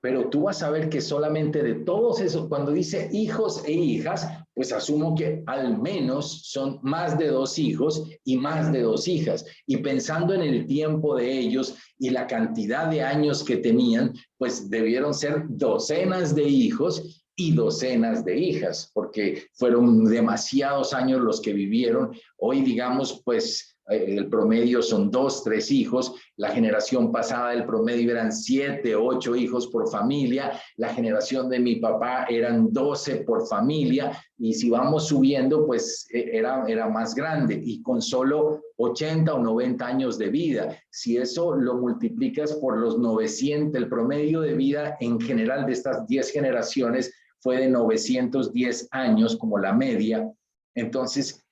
Pero tú vas a ver que solamente de todos esos, cuando dice hijos e hijas, pues asumo que al menos son más de 2 hijos y más de 2 hijas. Y pensando en el tiempo de ellos y la cantidad de años que tenían, pues debieron ser docenas de hijos y docenas de hijas, porque fueron demasiados años los que vivieron. Hoy, digamos, pues el promedio son 2, 3 hijos. La generación pasada el promedio eran 7, 8 hijos por familia. La generación de mi papá eran 12 por familia. Y si vamos subiendo, pues era más grande. Y con solo 80 o 90 años de vida. Si eso lo multiplicas por los 900, el promedio de vida en general de estas 10 generaciones fue de 910 años como la media. Entonces,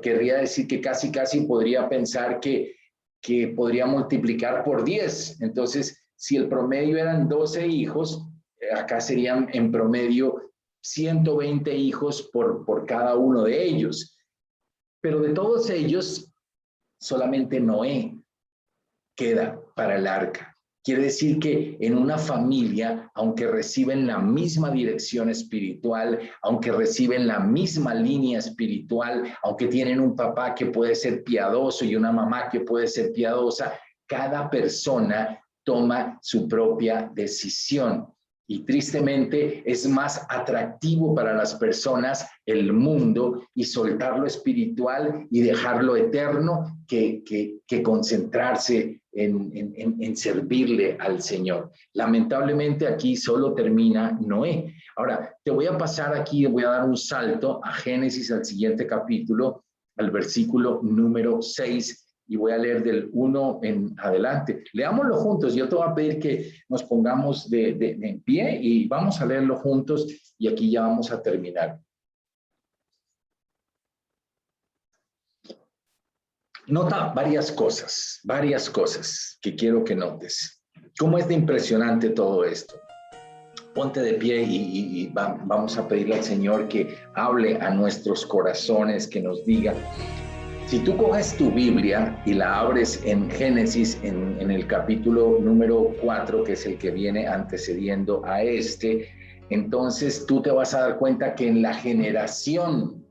querría decir que casi podría pensar que podría multiplicar por 10. Entonces, si el promedio eran 12 hijos, acá serían en promedio 120 hijos por cada uno de ellos. Pero de todos ellos, solamente Noé queda para el arca. Quiere decir que en una familia, aunque reciben la misma dirección espiritual, aunque reciben la misma línea espiritual, aunque tienen un papá que puede ser piadoso y una mamá que puede ser piadosa, cada persona toma su propia decisión. Y tristemente es más atractivo para las personas el mundo y soltar lo espiritual y dejar lo eterno que concentrarse en servirle al Señor. Lamentablemente aquí solo termina Noé. Ahora, te voy a pasar aquí, voy a dar un salto a Génesis, al siguiente capítulo, al versículo número 6, y voy a leer del 1 en adelante. Leámoslo juntos. Yo te voy a pedir que nos pongamos en pie y vamos a leerlo juntos y aquí ya vamos a terminar. Nota varias cosas que quiero que notes. ¿Cómo es de impresionante todo esto? Ponte de pie y vamos a pedirle al Señor que hable a nuestros corazones, que nos diga. Si tú coges tu Biblia y la abres en Génesis, en el capítulo número 4, que es el que viene antecediendo a este, entonces tú te vas a dar cuenta que en la generación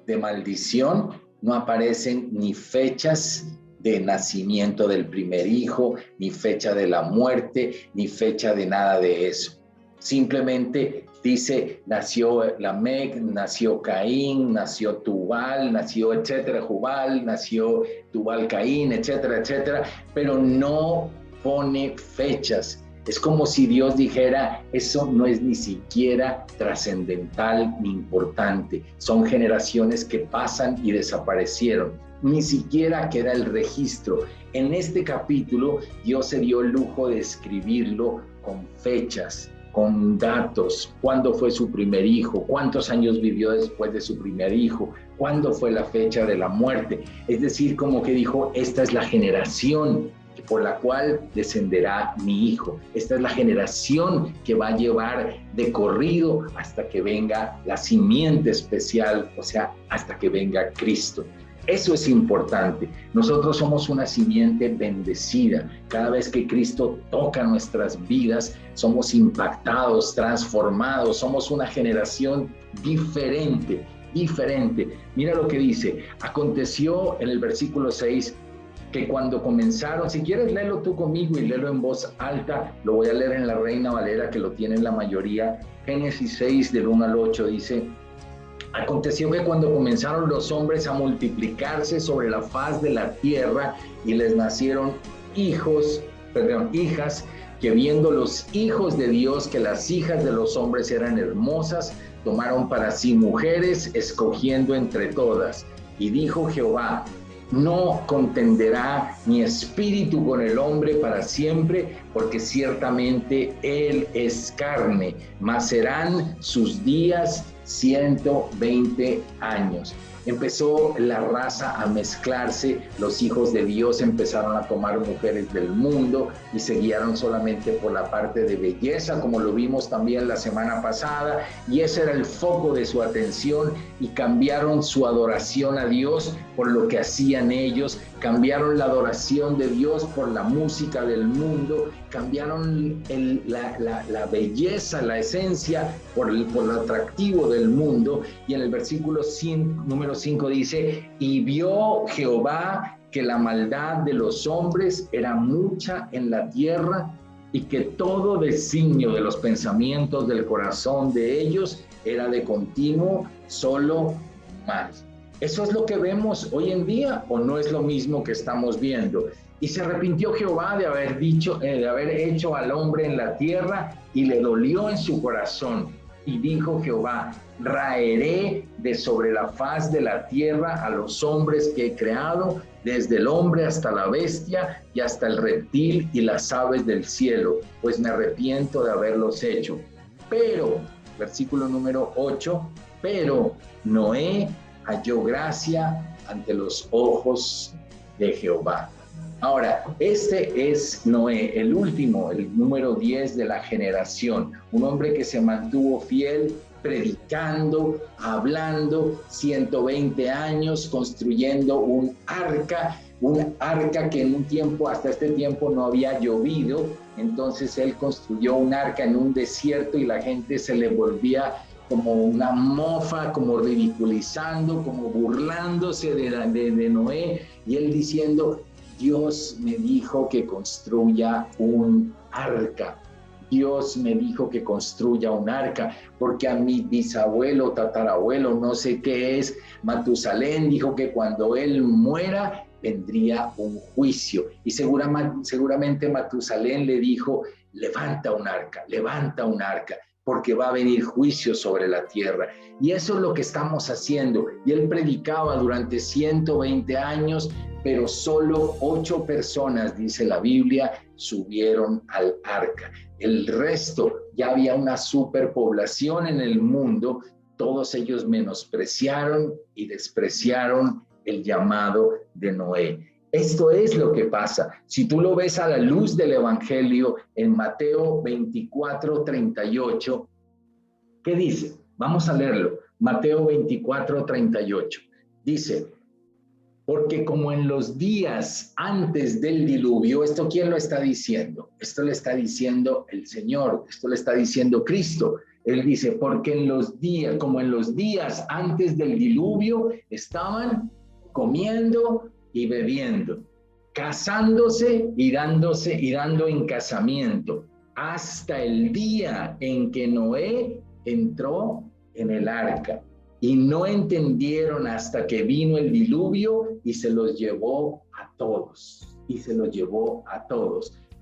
de maldición no aparecen ni fechas de nacimiento del primer hijo, ni fecha de la muerte, ni fecha de nada de eso. Simplemente dice, nació Lamec, nació Caín, nació Tubal, nació etcétera, Jubal, nació Tubal Caín, etcétera, etcétera, pero no pone fechas. Es como si Dios dijera, eso no es ni siquiera trascendental ni importante. Son generaciones que pasan y desaparecieron. Ni siquiera queda el registro. En este capítulo, Dios se dio el lujo de escribirlo con fechas, con datos, cuándo fue su primer hijo, cuántos años vivió después de su primer hijo, cuándo fue la fecha de la muerte. Es decir, como que dijo, esta es la generación por la cual descenderá mi hijo. Esta es la generación que va a llevar de corrido hasta que venga la simiente especial, o sea, hasta que venga Cristo. Eso es importante. Nosotros somos una simiente bendecida. Cada vez que Cristo toca nuestras vidas, somos impactados, transformados, somos una generación diferente. Mira lo que dice. Aconteció en el versículo 6 que cuando comenzaron, si quieres léelo tú conmigo y léelo en voz alta, lo voy a leer en la Reina Valera, que lo tienen la mayoría. Génesis 6 del 1 al 8 dice: aconteció que cuando comenzaron los hombres a multiplicarse sobre la faz de la tierra y les nacieron hijas, que viendo los hijos de Dios que las hijas de los hombres eran hermosas, tomaron para sí mujeres, escogiendo entre todas. Y dijo Jehová: no contenderá mi espíritu con el hombre para siempre, porque ciertamente él es carne, mas serán sus días 120 años. Empezó la raza a mezclarse, los hijos de Dios empezaron a tomar mujeres del mundo y se guiaron solamente por la parte de belleza, como lo vimos también la semana pasada, y ese era el foco de su atención, y cambiaron su adoración a Dios por lo que hacían ellos, cambiaron la adoración de Dios por la música del mundo, cambiaron la belleza, la esencia por lo atractivo del mundo. Y en el versículo número 5 dice: y vio Jehová que la maldad de los hombres era mucha en la tierra, y que todo designio de los pensamientos del corazón de ellos era de continuo solo mal. ¿Eso es lo que vemos hoy en día o no es lo mismo que estamos viendo? Y se arrepintió Jehová de haber hecho al hombre en la tierra, y le dolió en su corazón. Y dijo Jehová: raeré de sobre la faz de la tierra a los hombres que he creado, desde el hombre hasta la bestia y hasta el reptil y las aves del cielo, pues me arrepiento de haberlos hecho. Pero, versículo número 8, pero Noé halló gracia ante los ojos de Jehová. Ahora, este es Noé, el último, el número 10 de la generación, un hombre que se mantuvo fiel, predicando, hablando, 120 años, construyendo un arca que en un tiempo, hasta este tiempo, no había llovido. Entonces él construyó un arca en un desierto y la gente se le volvía como una mofa, como ridiculizando, como burlándose de Noé, y él diciendo: Dios me dijo que construya un arca. Dios me dijo que construya un arca, porque a mi bisabuelo, tatarabuelo, no sé qué es, Matusalén, dijo que cuando él muera vendría un juicio. Y seguramente Matusalén le dijo: levanta un arca, porque va a venir juicio sobre la tierra. Y eso es lo que estamos haciendo. Y él predicaba durante 120 años, pero solo 8 personas, dice la Biblia, subieron al arca. El resto, ya había una superpoblación en el mundo, todos ellos menospreciaron y despreciaron el llamado de Noé. Esto es lo que pasa. Si tú lo ves a la luz del Evangelio en Mateo 24:38, ¿qué dice? Vamos a leerlo. Mateo 24:38. Dice, porque como en los días antes del diluvio, ¿esto quién lo está diciendo? Esto le está diciendo el Señor, esto le está diciendo Cristo. Él dice, porque en los días, como en los días antes del diluvio, estaban comiendo y bebiendo, casándose y dando en casamiento, hasta el día en que Noé entró en el arca. Y no entendieron hasta que vino el diluvio y se los llevó a todos.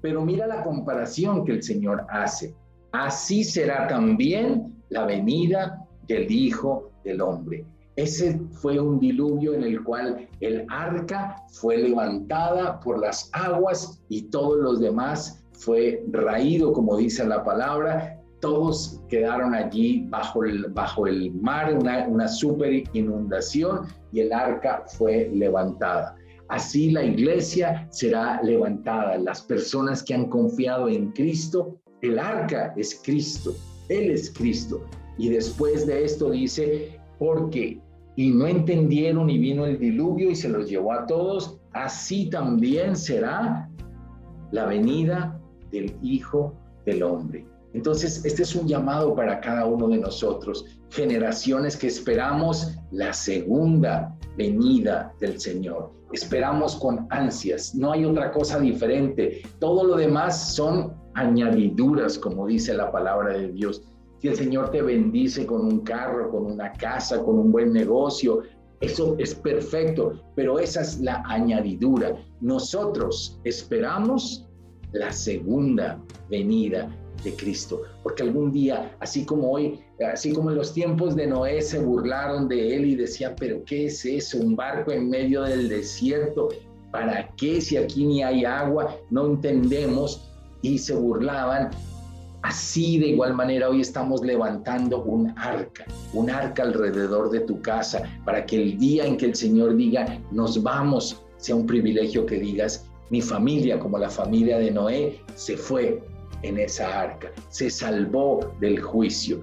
Pero mira la comparación que el Señor hace. Así será también la venida del Hijo del Hombre. Ese fue un diluvio en el cual el arca fue levantada por las aguas y todos los demás fue raído, como dice la palabra. Todos quedaron allí bajo el mar, una super inundación, y el arca fue levantada. Así la iglesia será levantada. Las personas que han confiado en Cristo, el arca es Cristo, Él es Cristo. Y después de esto dice, porque y no entendieron y vino el diluvio y se los llevó a todos, así también será la venida del Hijo del Hombre. Entonces, este es un llamado para cada uno de nosotros, generaciones que esperamos la segunda venida del Señor. Esperamos con ansias, no hay otra cosa diferente. Todo lo demás son añadiduras, como dice la palabra de Dios. Si el Señor te bendice con un carro, con una casa, con un buen negocio, eso es perfecto, pero esa es la añadidura. Nosotros esperamos la segunda venida de Cristo, porque algún día, así como hoy, así como en los tiempos de Noé se burlaron de él y decían, pero ¿qué es eso? Un barco en medio del desierto, ¿para qué si aquí ni hay agua? No entendemos, y se burlaban. Así de igual manera hoy estamos levantando un arca alrededor de tu casa, para que el día en que el Señor diga, nos vamos, sea un privilegio que digas, mi familia, como la familia de Noé, se fue en esa arca, se salvó del juicio.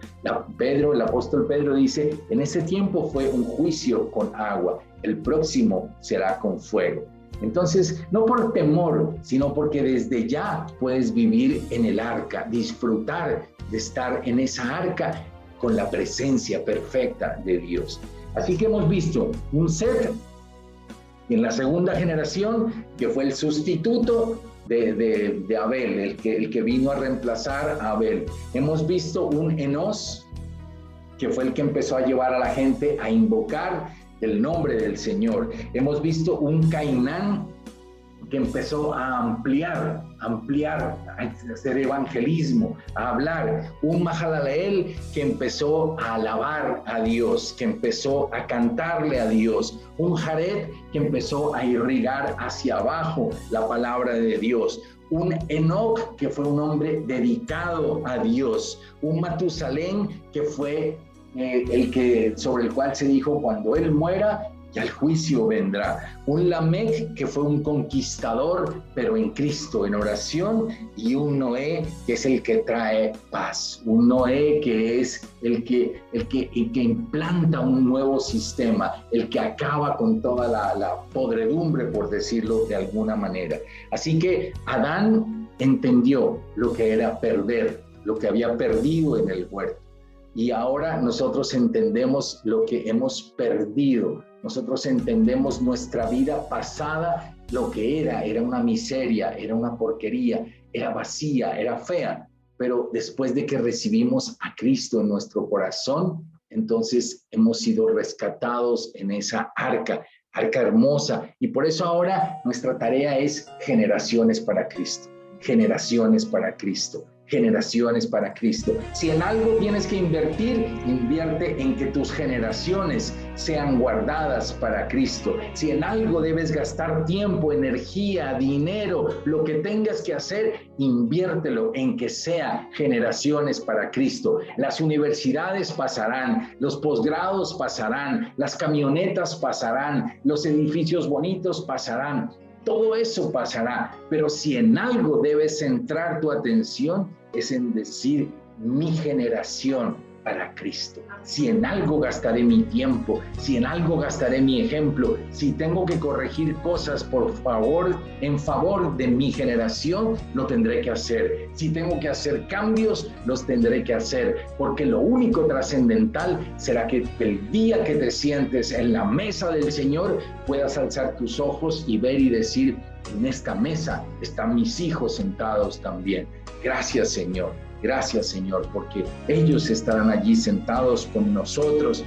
El apóstol Pedro dice, en ese tiempo fue un juicio con agua, el próximo será con fuego. Entonces, no por temor, sino porque desde ya puedes vivir en el arca, disfrutar de estar en esa arca con la presencia perfecta de Dios. Así que hemos visto un Set en la segunda generación, que fue el sustituto de Abel, el que vino a reemplazar a Abel. Hemos visto un Enos, que fue el que empezó a llevar a la gente a invocar el nombre del Señor. Hemos visto un Cainán que empezó a ampliar, a hacer evangelismo, a hablar. Un Mahalaleel que empezó a alabar a Dios, que empezó a cantarle a Dios. Un Jared que empezó a irrigar hacia abajo la palabra de Dios. Un Enoc que fue un hombre dedicado a Dios. Un Matusalén que fue sobre el cual se dijo, cuando él muera, ya el juicio vendrá. Un Lamec que fue un conquistador, pero en Cristo, en oración. Y un Noé que es el que trae paz. Un Noé que es el que implanta un nuevo sistema, el que acaba con toda la podredumbre, por decirlo de alguna manera. Así que Adán entendió lo que era perder, lo que había perdido en el huerto. Y ahora nosotros entendemos lo que hemos perdido. Nosotros entendemos nuestra vida pasada, lo que era una miseria, era una porquería, era vacía, era fea. Pero después de que recibimos a Cristo en nuestro corazón, entonces hemos sido rescatados en esa arca hermosa. Y por eso ahora nuestra tarea es generaciones para Cristo, generaciones para Cristo. generaciones para Cristo. Si en algo tienes que invertir, invierte en que tus generaciones sean guardadas para Cristo. Si en algo debes gastar tiempo, energía, dinero, lo que tengas que hacer, inviértelo en que sea generaciones para Cristo. Las universidades pasarán, los posgrados pasarán, las camionetas pasarán, los edificios bonitos pasarán. Todo eso pasará, pero si en algo debes centrar tu atención es en decir mi generación para Cristo. Si en algo gastaré mi tiempo, si en algo gastaré mi ejemplo, si tengo que corregir cosas en favor de mi generación, lo tendré que hacer. Si tengo que hacer cambios, los tendré que hacer, porque lo único trascendental será que el día que te sientes en la mesa del Señor, puedas alzar tus ojos y ver y decir, en esta mesa están mis hijos sentados también. Gracias, Señor. Gracias, Señor, porque ellos estarán allí sentados con nosotros,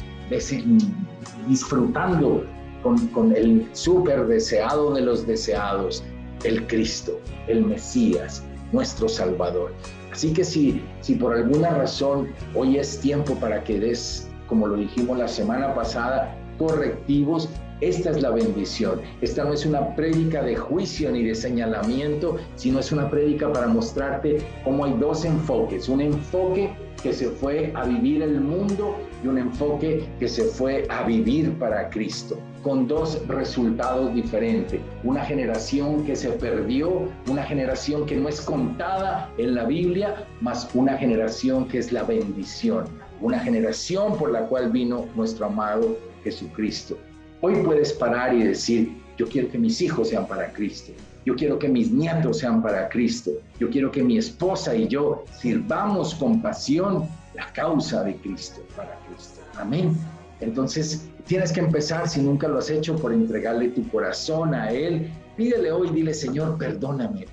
disfrutando con el súper deseado de los deseados, el Cristo, el Mesías, nuestro Salvador. Así que si por alguna razón hoy es tiempo para que des, como lo dijimos la semana pasada, correctivos, esta es la bendición. Esta no es una prédica de juicio ni de señalamiento, sino es una prédica para mostrarte cómo hay dos enfoques. Un enfoque que se fue a vivir el mundo y un enfoque que se fue a vivir para Cristo, con dos resultados diferentes. Una generación que se perdió, una generación que no es contada en la Biblia, más una generación que es la bendición. Una generación por la cual vino nuestro amado Jesucristo. Hoy puedes parar y decir, yo quiero que mis hijos sean para Cristo. Yo quiero que mis nietos sean para Cristo. Yo quiero que mi esposa y yo sirvamos con pasión la causa de Cristo, para Cristo. Amén. Entonces, tienes que empezar, si nunca lo has hecho, por entregarle tu corazón a Él. Pídele hoy, dile, Señor, perdóname,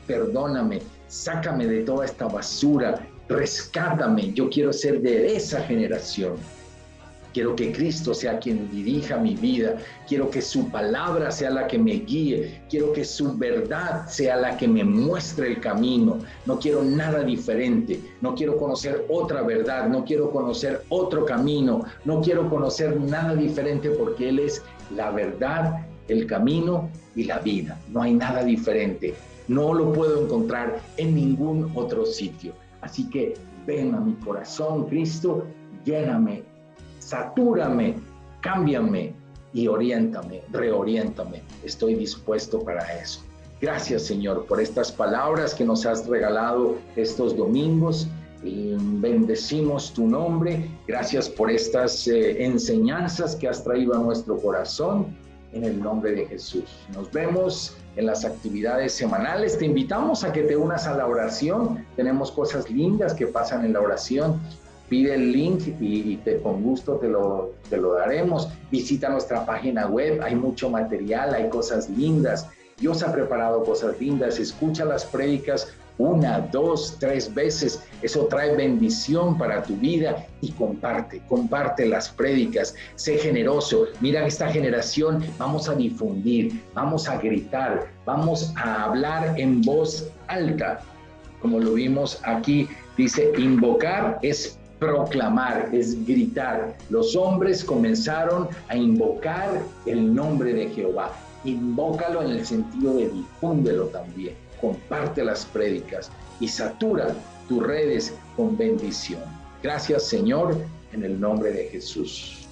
sácame de toda esta basura, rescátame. Yo quiero ser de esa generación. Quiero que Cristo sea quien dirija mi vida. Quiero que su palabra sea la que me guíe. Quiero que su verdad sea la que me muestre el camino. No quiero nada diferente. No quiero conocer otra verdad. No quiero conocer otro camino. No quiero conocer nada diferente porque Él es la verdad, el camino y la vida. No hay nada diferente. No lo puedo encontrar en ningún otro sitio. Así que ven a mi corazón, Cristo, lléname. Satúrame, cámbiame y reoriéntame. Estoy dispuesto para eso. Gracias, Señor, por estas palabras que nos has regalado estos domingos. Bendecimos tu nombre. Gracias por estas enseñanzas que has traído a nuestro corazón. En el nombre de Jesús. Nos vemos en las actividades semanales. Te invitamos a que te unas a la oración. Tenemos cosas lindas que pasan en la oración. Pide el link y con gusto te lo daremos. Visita nuestra página web, hay mucho material, hay cosas lindas. Dios ha preparado cosas lindas. Escucha las prédicas 1, 2, 3 veces. Eso trae bendición para tu vida y comparte las prédicas. Sé generoso. Mira esta generación, vamos a difundir, vamos a gritar, vamos a hablar en voz alta. Como lo vimos aquí, dice invocar es proclamar, es gritar. Los hombres comenzaron a invocar el nombre de Jehová. Invócalo en el sentido de difúndelo también. Comparte las prédicas y satura tus redes con bendición. Gracias, Señor, en el nombre de Jesús.